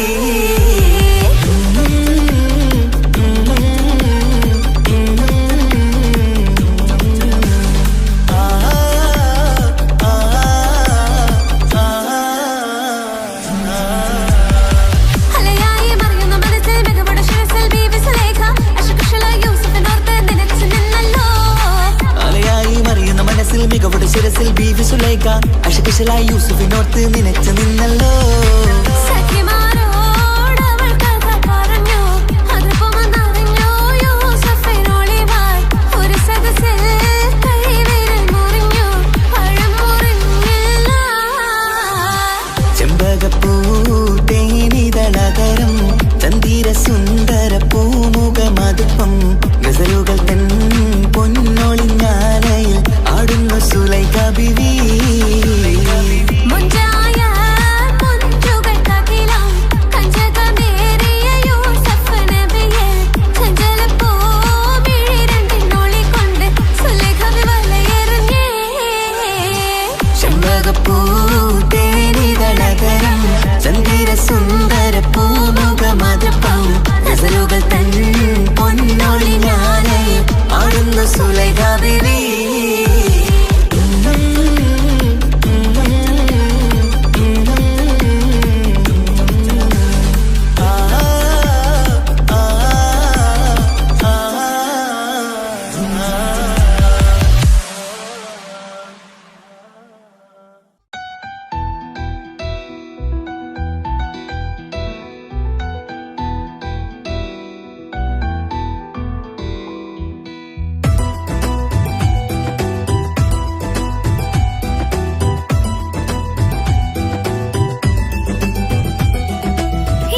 S3: അലയായി മറിയുന്ന മനസ്സിൽ മികവുട ശിരസിൽ ബീബി സുലൈഖ അശകുശലായി യൂസുഫിനോർത്ത് നിനച്ചു നിന്നല്ലോ.
S1: അലയായി മറിയുന്ന മനസ്സിൽ മികവുടെ ശിരസിൽ ബീവി സുലൈഖ അശകുശലായി യൂസുഫിനോർത്ത് നിനച്ചു നിന്നല്ലോ.
S3: സഖിമാരോട് അവൾ കഥ പറഞ്ഞു അതിപ്പമെന്നറിഞ്ഞു യൂസുഫിനൊളിവായി. ഒരു സദസ്സിൽ കൈവിരൽ മുറിഞ്ഞു പഴം മുറിഞ്ഞില്ല.
S1: ചെമ്പകപ്പൂ തേനിതളകരം ചന്ദിര സുന്ദര പൂമുഖമതൃപ്പം ഗസലുകൾ തൻ പൊന്നൊളിഞ്ഞാലയിൽ ആടുന്ന സുലൈഖ ബീവി.
S3: മുഞ്ചായ മുഞ്ചുകൾക്കകിലം കഞ്ചകമേറിയ യൂസഫ് നബിയെ ചഞ്ചലപ്പൂമിഴി രണ്ടിനൊളികൊണ്ട് സുലൈഖ വലയെറിഞ്ഞേ.
S1: ചെമ്പകപ്പൂ തേനിതളകരം ചന്ദിര സുന്ദര പൂമുഖമതൃപ്പം ഗസലുകൾ തൻ പൊന്നൊളിഞ്ഞാലയിൽ ആടുന്ന സുലൈഖ ബീവി.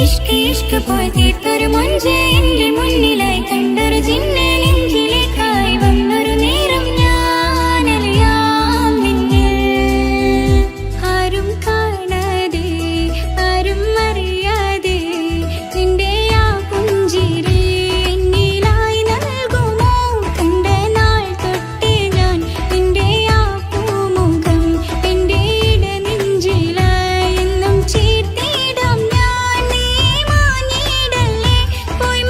S4: ഇഷ്ക് ഇഷ്ക് പോയി തീർത്തൊരു മൊഞ്ച് എന്റെ മുന്നിലായി കണ്ടൊരു ജിന്നെ നെഞ്ചിലേക്കായി വന്നൊരു നേരം ഞാനലിയാം നിന്നിൽ. ആരും കാണാതെ ആരും അറിയാതെ നിന്റെ ആ പുഞ്ചിരി എന്നിലായി നൽകുമോ. കണ്ട നാൾ തൊട്ടേ ഞാൻ നിന്റെ ആ പൂമുഖം എന്റെ ഇടനെഞ്ചിലായി എന്നും ചേർത്തിടാം ഞാൻ. നീ മാഞ്ഞിടല്ലേ പോയി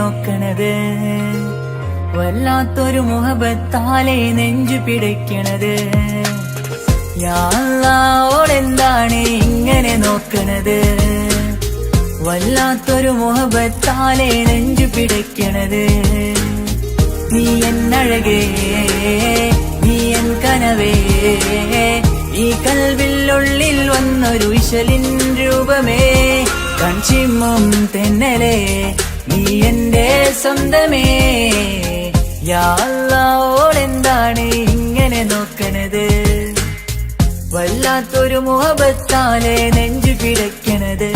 S6: നോക്കണത് വല്ലാത്തൊരു മുഹബത്താലെ നെഞ്ചു പിടയ്ക്കണത് യാ അല്ലാഹ് ഇങ്ങനെ നോക്കണത് വല്ലാത്തൊരു മുഹബത്താലെ നെഞ്ചു പിടയ്ക്കണത് നീ എന്നഴകേ നീ എൻ കനവേ ഈ കൽവിനുള്ളിൽ വന്നൊരു വിശലിൻ രൂപമേ കൺചിമ്മും തെന്നലേ നീ എന്റെ സ്വന്തമേ യാ അല്ലാഹ് ഇങ്ങനെ നോക്കണത് വല്ലാത്തൊരു മുഹബത്താലെ നെഞ്ചു പിടയ്ക്കണത്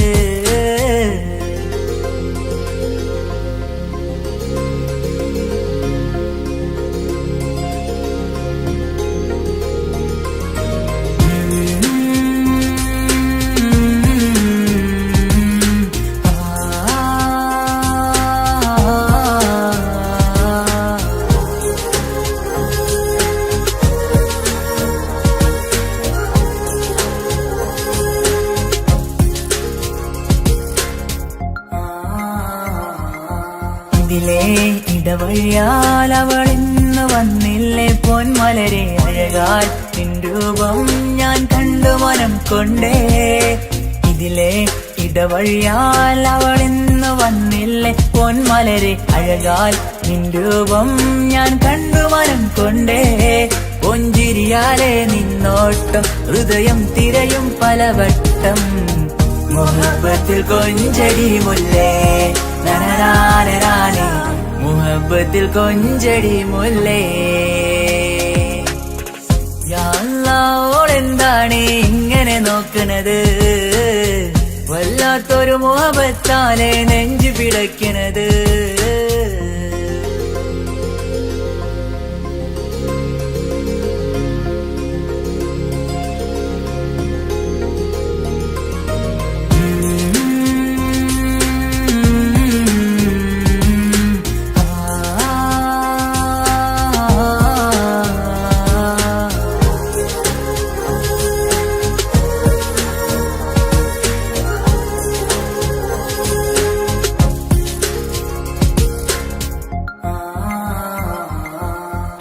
S6: ഇതിലെ ഇടവഴിയാൽ അവളിന്ന് വന്നില്ലേ പൊന്മലരെ അഴകാൽ നിൻ രൂപം ഞാൻ കണ്ടു മനം കൊണ്ടേ ഇതിലെ ഇടവഴിയാൽ അവളിന്ന് വന്നില്ലേ പൊന്മലരെ അഴകാൽ നിൻ രൂപം ഞാൻ കണ്ടു മനം കൊണ്ടേ പൊഞ്ചിരിയാലെ നിന്നോട്ടം ഹൃദയം തിരയും പലവട്ടം മുഹബത്തിൽ കൊഞ്ചടി മുല്ലേ നനരാനരാനെ മുഹബത്തിൽ കൊഞ്ചടി മുല്ലേ യാ അല്ലാഹ് ഇങ്ങനെ നോക്കണത് വല്ലാത്തൊരു മുഹബത്താലെ നെഞ്ചു പിടയ്ക്കണത്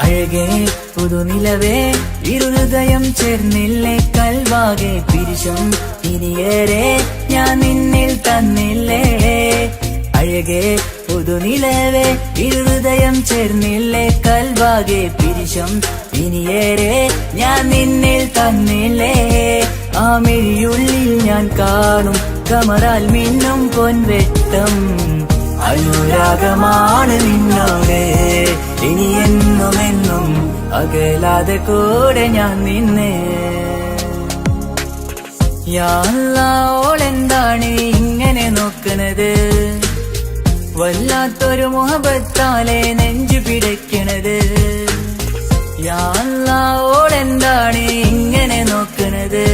S6: അഴകേ പുതുനിലവേ ഇരുഹൃദയം ചേർന്നില്ലേ കൽവാകെ പിരിശം ഇനിയേറെ ഞാൻ നിന്നിൽ തന്നില്ലേ അഴകേ പുതുനിലവേ ഇരുഹൃദയം ചേർന്നില്ലേ കൽവാകെ പിരിശം ഇനിയേറെ ഞാൻ നിന്നിൽ തന്നില്ലേ ആ മിഴിയുള്ളിൽ ഞാൻ കാണും കമറാൽ മിന്നും പൊൻവെട്ടം അനുരാഗമാണ് നിന്നോട് ഇനി എന്നുമെന്നും അകലാതെ കൂടെ ഞാൻ നിന്നെ യാ അല്ലാഹ് ഇങ്ങനെ നോക്കണത് വല്ലാത്തൊരു മുഹബത്താലെ നെഞ്ചു പിടയ്ക്കണത് യാ അല്ലാഹ് ഇങ്ങനെ നോക്കണത്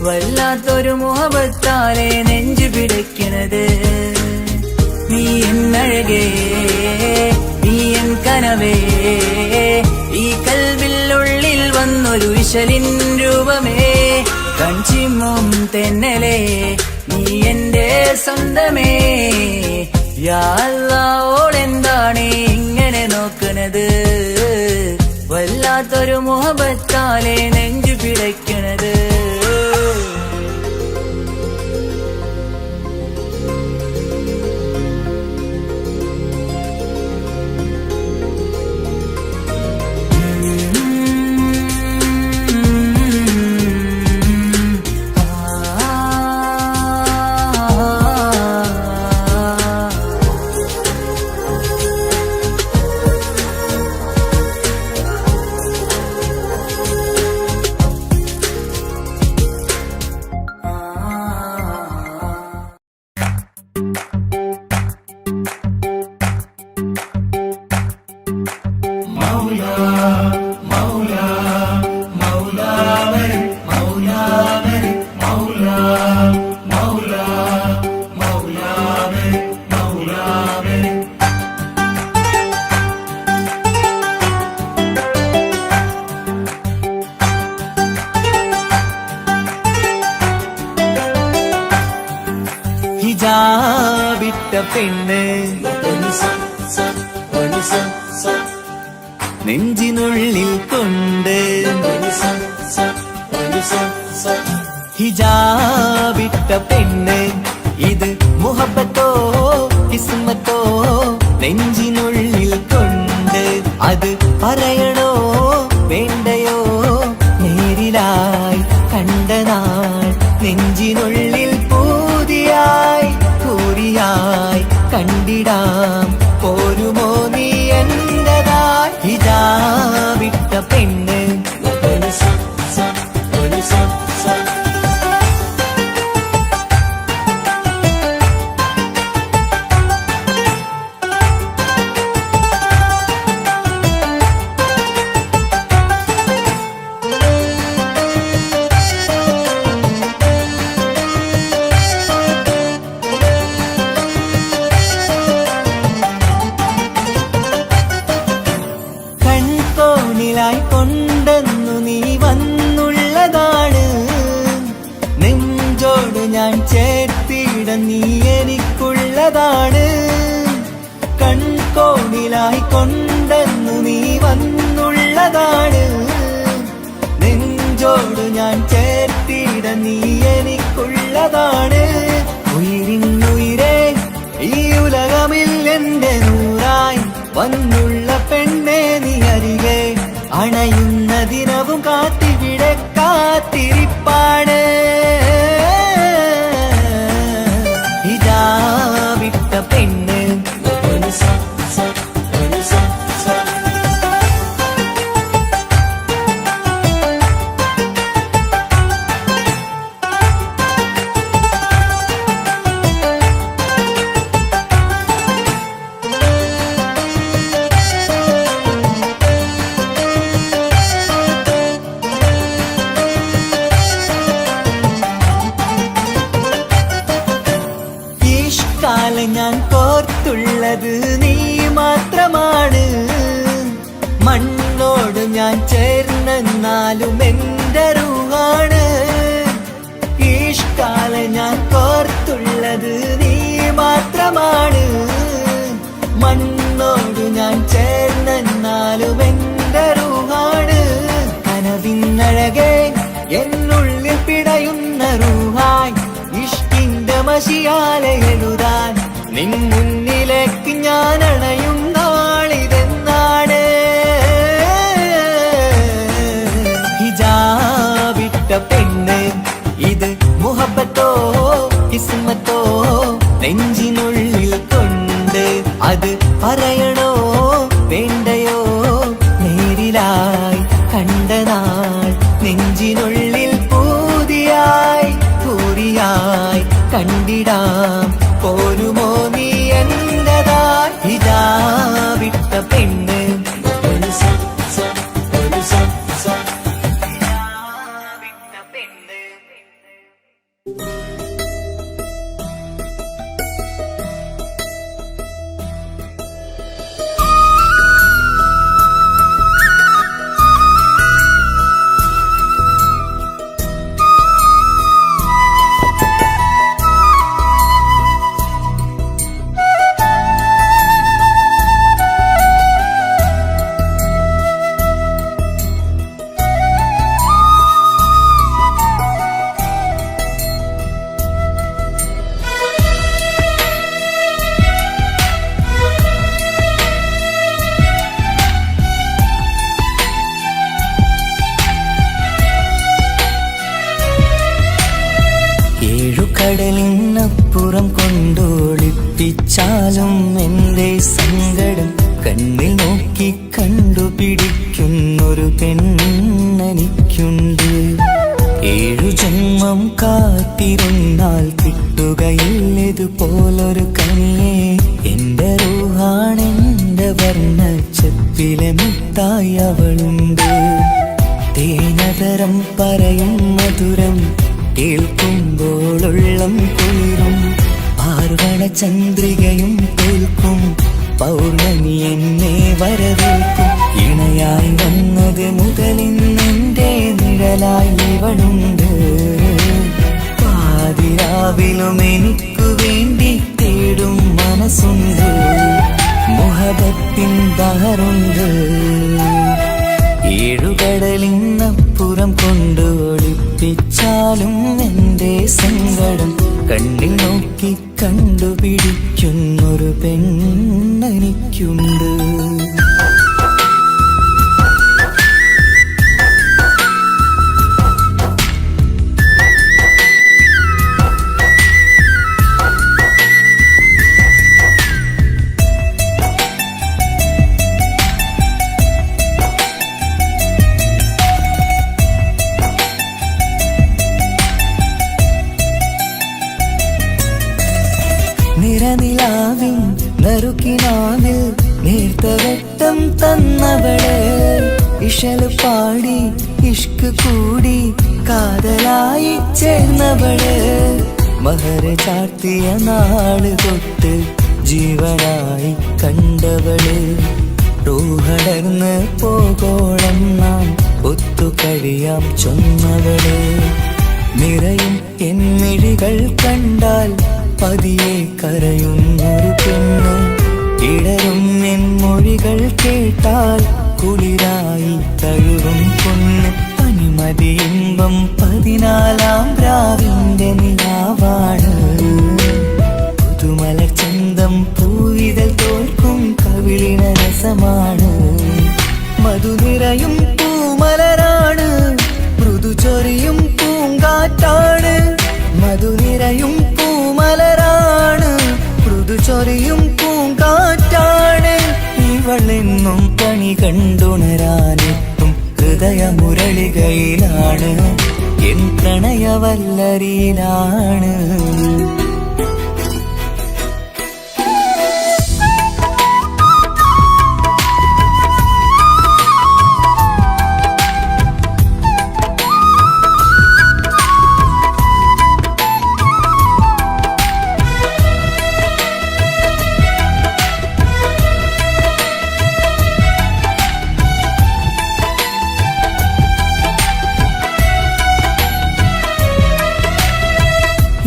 S6: വല്ലാത്തൊരു മുഹബത്താലെ നെഞ്ചു പിടയ്ക്കണത് നീ എന്നഴകേ നീ എൻ കനവേ ഈ കൽവിനുള്ളിൽ വന്നൊരു വിശലിൻ രൂപമേ കൺചിമ്മും തെന്നലേ നീ എന്റെ സ്വന്തമേ യാ അല്ലാഹ് ഇങ്ങനെ നോക്കണത് വല്ലാത്തൊരു മുഹബത്താലെ നെഞ്ചു പിടയ്ക്കണത് ഹിജാബിട്ട പെണ്ണ്
S1: നെഞ്ചിനുള്ളിൽ കൊണ്ട് ഹിജാബിട്ട പെണ്ണ് ഇത് മുഹബത്തോ കിസ്മത്തോ നെഞ്ചിനുള്ളിൽ കൊണ്ട് അത് പറയണോ വേണ്ടയോ നേരിലായി കണ്ട നാൾ നെഞ്ചിനുള്ളിൽ പൂതിയായി കൂറിയായി കണ്ടിടാം പോരുമോ നീ എന്റതായി ഹിജാബിട്ട പെണ്ണ് കൊണ്ടെന്നു നീ വന്നുള്ളതാണ് നെഞ്ചോട് ഞാൻ ചേർത്തിട നീ എനിക്കുള്ളതാണ് കൺകോണിലായി കൊണ്ടെന്നു നീ വന്നുള്ളതാണ് നെഞ്ചോട് ഞാൻ ചേർത്തിട നീ എനിക്കുള്ളതാണ് ഉയിരിന്നുയിരേ ഈ ഉലകമിൽ എന്റെ നൂറായി വന്നുള്ള പെണ്ണെ നീ അരികെ അണയുന്ന ദിനവും കാത്തിവിടെ കാത്തിരിപ്പാണ് ഹിജാബിട്ട പെണ്ണ് ഞാൻ കോർത്തുള്ളത് നീ മാത്രമാണ് മണ്ണോട് ഞാൻ ചേർന്നെന്നാലും എന്റെ റൂഹാണ് ഈഷ്കാല ഞാൻ കോർത്തുള്ളത് നീ മാത്രമാണ് മണ്ണോട് ഞാൻ ചേർന്നെന്നാലും എന്റെ റൂഹാണ് കനവിന്നഴകെ എന്നുള്ളിൽ പിടയുന്ന റൂഹായി ഇഷ്കിന്റെ മഷിയാലെ എഴുതാൻ നിൻ മുന്നിലേക്ക് ഞാൻ അണയും നാളിതെന്നാണ് ഹിജാബിട്ട പെണ്ണ് ഇത് മുഹബത്തോ കിസ്മത്തോ നെഞ്ചിനുള്ളിൽ കൊണ്ട് അത് പറയണോ വേണ്ടയോ നേരിലായി കണ്ട നാൾ നെഞ്ചിനുള്ളിൽ പൂതിയായി കൂറിയായി കണ്ടിടാം പോരുമോ നീ എന്റതായി ഹിജാബിട്ട പെണ്ണ് കടലിനപ്പുറം കൊണ്ടോളിപ്പിച്ചാലും എന്റെ സങ്കടം കണ്ണിൽ നോക്കി കണ്ടുപിടിക്കുന്നൊരു പെണ്ണെനിക്കുണ്ട് 7 ജന്മം കാത്തിരുന്നാൽ കിട്ടുകയില്ലതുപോലൊരു കനിയെ എന്റെ റൂഹാണെന്റെ വർണ്ണച്ചപ്പിലെ മുത്തായി അവളുണ്ട് തേനതരം പറയും മധുരം കേൾക്കുമ്പോളുള്ളം കുളിരും പാർവണ ചന്ദ്രികയും തോൽക്കും പൗർണമി എന്നെ വരവേൽക്കും ഇണയായി വന്നത് മുതലിന്നെന്റെ നിഴലായി ഇവളുണ്ട് പാതിരാവിലും എനിക്കു വേണ്ടി തേടും മനസ്സുണ്ട് മുഹബത്തിൻ ബഹറുണ്ട്. ഏഴുകടലിനപ്പുറം കൊണ്ട് ഒളിപ്പിച്ചാലും എൻ്റെ സങ്കടം കണ്ണിൽ നോക്കി കണ്ടുപിടിക്കുന്നൊരു പെണ്ണെനിക്കുണ്ട്. നിറനിലാവിൻ നറുക്കിനാവിൽ നേർത്തവട്ടം തന്നവള്, ഇഷല് പാടി ഇഷ്ക് കൂടി കാതലായി ചേർന്നവള്, മഹർ ചാർത്തിയ നാള് തൊട്ട് ജീവനായി കണ്ടവള്, റൂഹടർന്ന് പോകോളം നാം ഒത്തു കഴിയാം ചൊന്നവള്, നിറയും എന്നിഴികൾ കണ്ടാൽ പതിയെ കരയുന്നൊരു പെണ്ണ്, ഇടരും എൻ മൊഴികൾ കേട്ടാൽ കുളിരായി തഴുകും പൊന്ന്, പനിമതി ഇമ്പം 14-ാം രാവിന്റെ നിലാവാണ്, പുതുമലർ ചന്തം പൂവിതൽ തോൽക്കും കവിളിന രസമാണ്, മധു നിറയും പൂമലരാണ്, മൃദു ചൊരിയും പൂങ്കാറ്റാണ്, മധു നിറയും പൂമലരാണ്, മൃദു ചൊരിയും പൂങ്കാറ്റാണ്, ഇവളെന്നും പണി കണ്ടുണരാനെത്തും ഹൃദയമുരളികയിലാണ്, എൻ പ്രണയവല്ലരിയിലാണ്.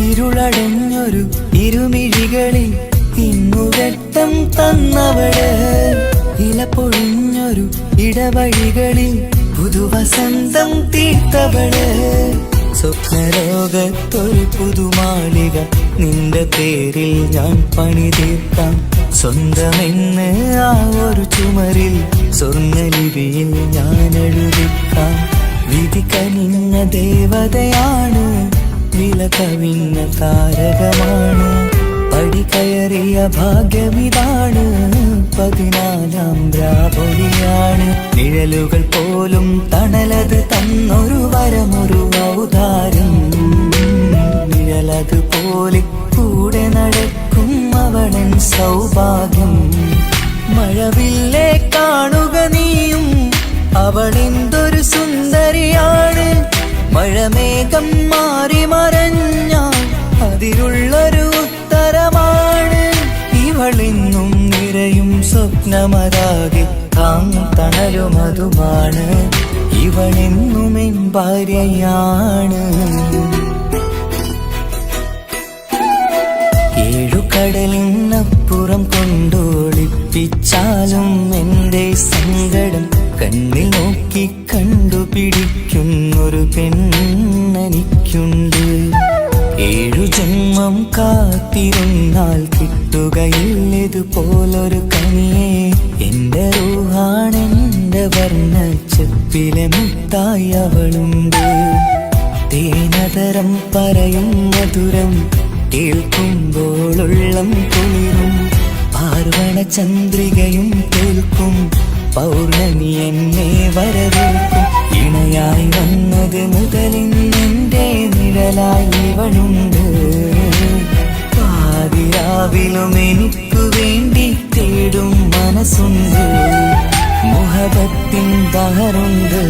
S1: ഇരുളടഞ്ഞൊരു ഇരുമിഴികളിൽ ഇന്നുവെട്ടം തന്നവള്, ഇല പൊഴിഞ്ഞൊരു ഇടവഴികളിൽ പുതുവസന്തം തീർത്തവള്, സ്വപ്നലോകത്തൊരു പുതുമാളിക നിന്റെ പേരിൽ ഞാൻ പണി തീർക്കാം, സ്വന്തമെന്ന് ആ ഒരു ചുമരിൽ സ്വർണ്ണലിപിയിൽ ഞാൻ എഴുതിക്കാം, വിധി കനിഞ്ഞ ദേവതയാണ്, വില കവിഞ്ഞ താരകമാണ്, പടി കയറിയ ഭാഗ്യമിതാണ്, 14-ാം രാപൊലിയാണ്, നിഴലുകൾ പോലും തണലത് തന്നൊരു വരമൊരു ഔദാര്യം, നിഴലത് പോലെ കൂടെ നടക്കും അവളൻ സൗഭാഗ്യം, മഴവില്ലേ കാണുക നീയും അവളെന്തൊരു സുന്ദരിയാണ്, മഴമേഘം മാറി മറഞ്ഞാൽ അതിലുള്ളൊരു ഉത്തരമാണ്, ഇവളെന്നും നിറയും സ്വപ്നമതാകെ താങ്ങും തണലുമതുമാണ്, ഇവളെന്നും എൻ ഭാര്യയാണ്. ഏഴുകടലിനപ്പുറം കൊണ്ടോളിപ്പിച്ചാലും എൻ്റെ സങ്കടം കണ്ണിൽ നോക്കി കണ്ടുപിടിക്കുന്നൊരു പെണ്ണെനിക്കുണ്ട്, 7 ജന്മം കാത്തിരുന്നാൽ കിട്ടുകയില്ലതുപോലൊരു കനിയെ, എൻ്റെ റൂഹാണെൻ്റെ വർണ്ണച്ചെപ്പിലെ മുത്തായി അവളുണ്ട്, തേനതരം പറയും മധുരം കേൾക്കുമ്പോളുള്ളം കുളിരും, പാർവണ ചന്ദ്രികയും കേൾക്കും പൗർണമി എന്നെ വരവേൽക്കും, ഇണയായി വന്നത് മുതലിന്നെൻ്റെ നിഴലായി ഇവളുണ്ട്, പാതിരാവിലും എനിക്കു വേണ്ടി തേടും മനസ്സുണ്ട്, മുഹബത്തിൻ ബഹറുണ്ട്.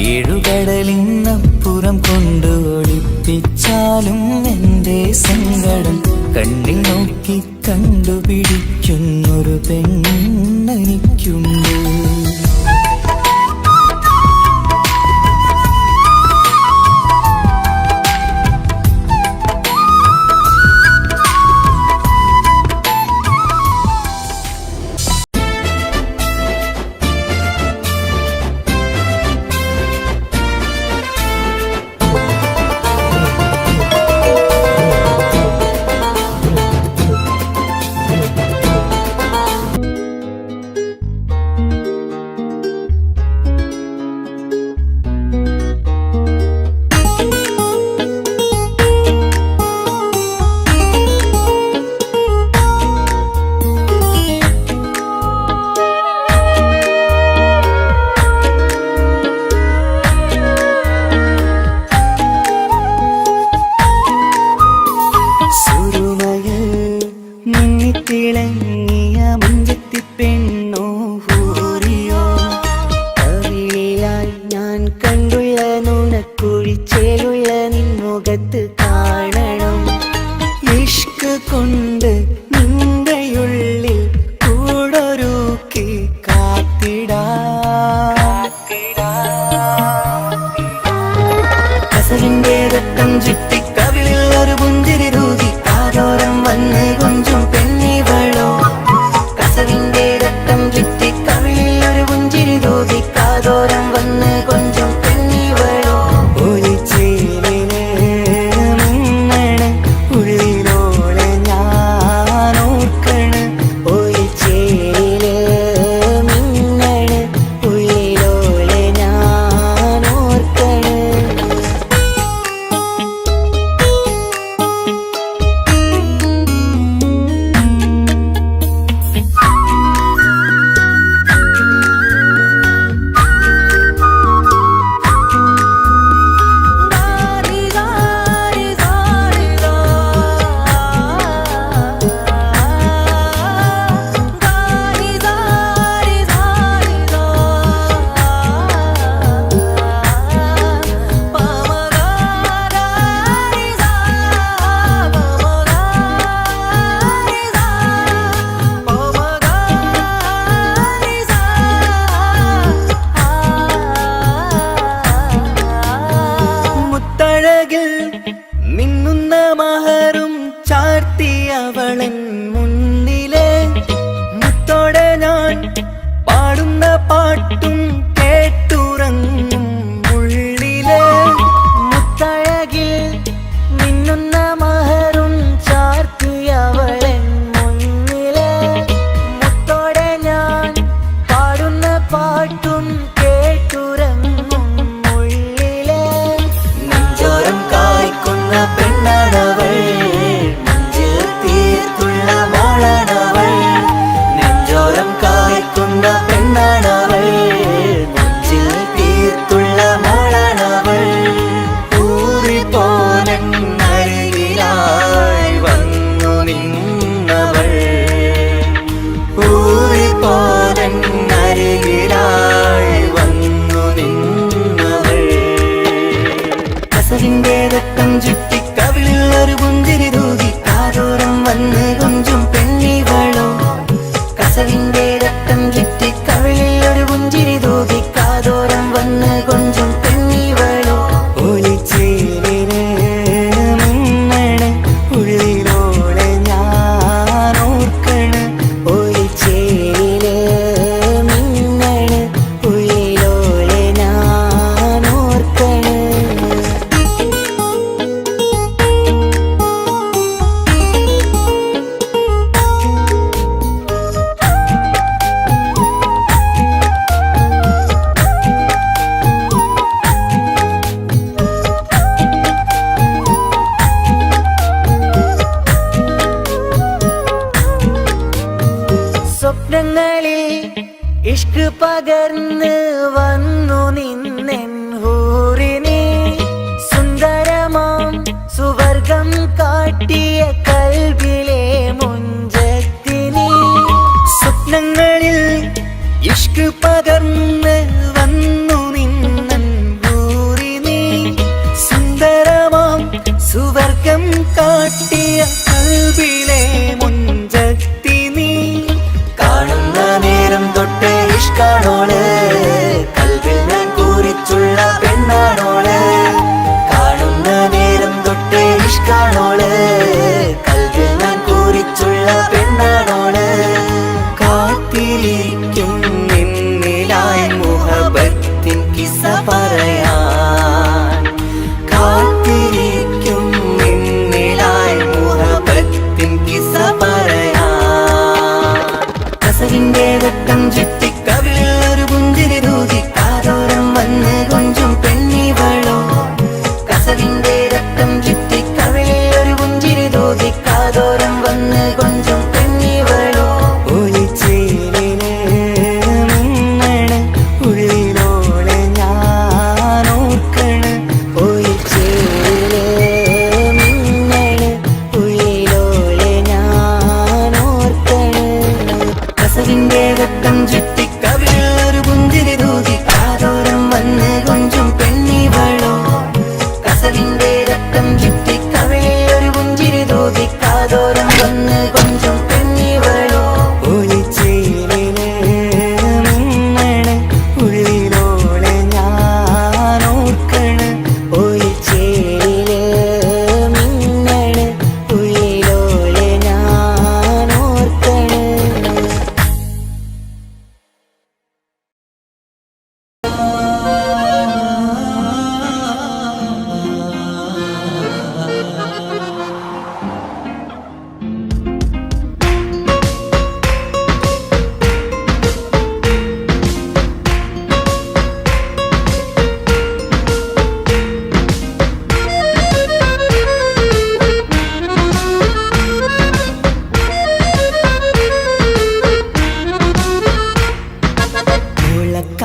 S1: ഏഴുകടലിനപ്പുറം കൊണ്ട് ഒളിപ്പിച്ചാലും എൻ്റെ സങ്കടം കണ്ണിൽ നോക്കി കണ്ടുപിടിക്കുന്നൊരു പെണ്ണെനിക്കുണ്ട്.
S6: കാതോരം വന്ന് കൊഞ്ചും പെണ്ണിവളോ
S1: ഒളിച്ചേലില് മിന്നണ് ഉള്ളിലോളെ ഞാൻ ഓർക്കണ്
S6: ഒളിച്ചേരില് മിന്നണ് ഉള്ളിലോളെ ഞാൻ ഓർക്കണ്
S1: മുത്തഴകിൽ മിന്നുന്ന മഹറും ചാർത്തിയവളൻ മുന്നിലെ മുത്തോടെ ഞാൻ പാടുന്ന പാട്ടും കേട്ടുറങ്ങും ഉള്ളിലെ
S6: മുത്തഴകിൽ മിന്നുന്ന മഹറും ചാർത്തിയവളൻ മുന്നിലെ മുത്തോടെ ഞാൻ പാടുന്ന പാട്ടും കേട്ടുറങ്ങും ഉള്ളിലെ
S1: നെഞ്ചോരം കായ്ക്കുന്ന പെണ്ണാണവൾ നെഞ്ചിൽ തീർത്തുള്ള മോളാണവൾ നെഞ്ചോരം കായ്ക്കുന്ന പെണ്ണാണവൾ നെഞ്ചിൽ തീർത്തുള്ള മോളാണവൾ ഊറിപ്പോനരികിലായി വന്നു നിന്നവൾ ഊറിപ്പോനരികിലായി വന്നു നിന്നവൾ കസവിന്റെ രക്തം ചുറ്റി കവിളിൽ ഒരു പുഞ്ചിരി തൂകി കാതോരം വന്ന് കൊഞ്ചും പെണ്ണിവളോ കസവിന്റെ രക്തം ചുറ്റി കവിളിൽ ഒരു പുഞ്ചിരി തൂകി കാതോരം വന്ന് കൊഞ്ചും പെണ്ണിവളോ ഒളിച്ചേലില് മിന്നണ് ഉള്ളിലോളെ ഞാൻ ഓർക്കണ്
S6: ഒളിച്ചേരില് മിന്നണ് ഉള്ളിലോളെ ഞാൻ ഓർക്കണ്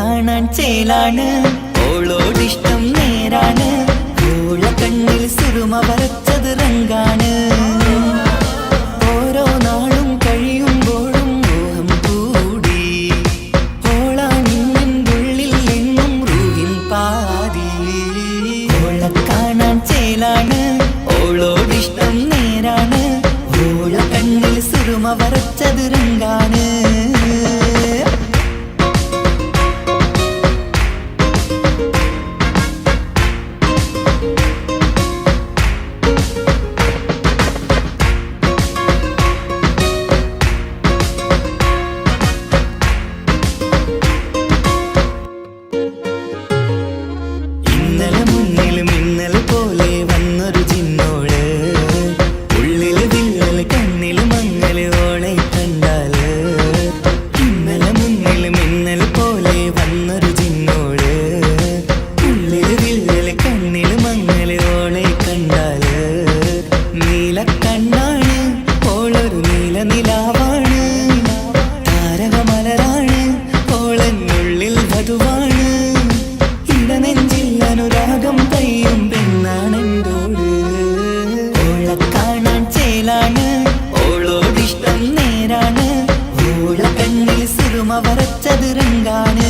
S1: കാണാൻ ചേലാണ് ഓളോടിഷ്ടം നേരാണ് ഓള കണ്ണിൽ സുറുമ വരച്ചത് റങ്കാണ് ഓരോ നാളും കഴിയുമ്പോഴും മോഹം കൂടി ഓളാണിന്നുള്ളിൽ എന്നും റൂഹിൻ പാതി ഓള കാണാൻ ചേലാണ് ഓളോടിഷ്ടം നേരാണ് ഓള കണ്ണിൽ സുറുമ വരച്ചത് റങ്കാണ് ഇന്നലെ മുന്നിൽ മിന്നൽ പോലെ വന്നൊരു ചിന്നോള് ഉള്ളിൽ വിള്ളൽ കണ്ണിൽ മങ്ങൽ ഓളെ കണ്ടാല് ഇന്നലെ മുന്നിൽ മിന്നൽ പോലെ വന്നൊരു ചിന്നോള് ഉള്ളിൽ വിള്ളൽ കണ്ണിൽ മങ്ങൽ ഓളെ കണ്ടാല് നീല കണ്ണാണ് ഓളൊരു നീല നിലാവാണ് താരകമലരാണ് ഓളെന്നുള്ളിൽ വധുവാണ് നെഞ്ചിൽ അനുരാഗം കയ്യും പെണ്ണാണെന്തോട് ഓള കാണാൻ ചേലാണ് ഓളോടിഷ്ടം നേരാണ് ഓള കണ്ണിൽ സുറുമ വരച്ചത് റങ്കാണ്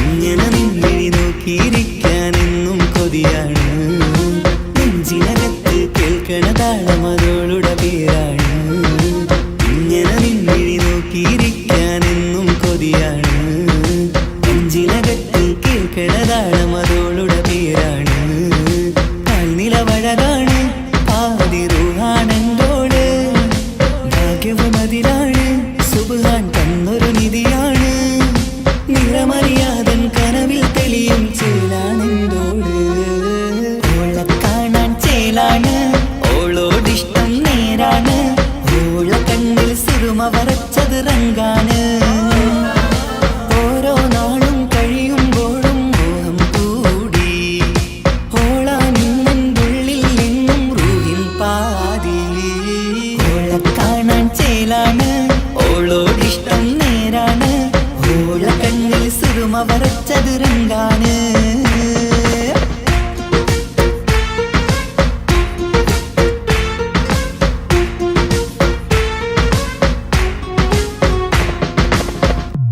S1: ഇങ്ങനെ നിന്നിഴി നോക്കിയിരിക്കാനെന്നും കൊതിയാണ് നെഞ്ചിനകത്ത് കേൾക്കണ താളമതോളുടെ പേരാണ് ഇങ്ങനെ നിന്നിഴി നോക്കിയിരിക്കാനെന്നും കൊതിയാണ് നെഞ്ചിനകത്ത് കേൾക്കണ താളമതോളുടെ പേരാണ് കാൽനിലവഴകാണ് ആദിറൂഹാണെന്തോട് ഭാഗ്യവും അതിലാണ് സുബ്ഹാൻ തന്നൊരു നിധിയാണ് നിറമറിയാതൻ കനവിൽ തെളിയും ചേലാണെന്തോട് ഓള കാണാൻ ചേലാണ് ഓളോടിഷ്ടം നേരാണ് ഓള കണ്ണിൽ സുറുമ വരച്ചത് റങ്കാണ് ഓരോ നാളും കഴിയുമ്പോഴും മോഹം കൂടി ഓളാണിന്നുള്ളിൽ എന്നും റൂഹിൻ പാതി ഓള കാണാൻ ചേലാണ് ഓളോടിഷ്ടം നേരാണ് ഓള കണ്ണിൽ സുറുമ വരച്ചത് റങ്കാണ്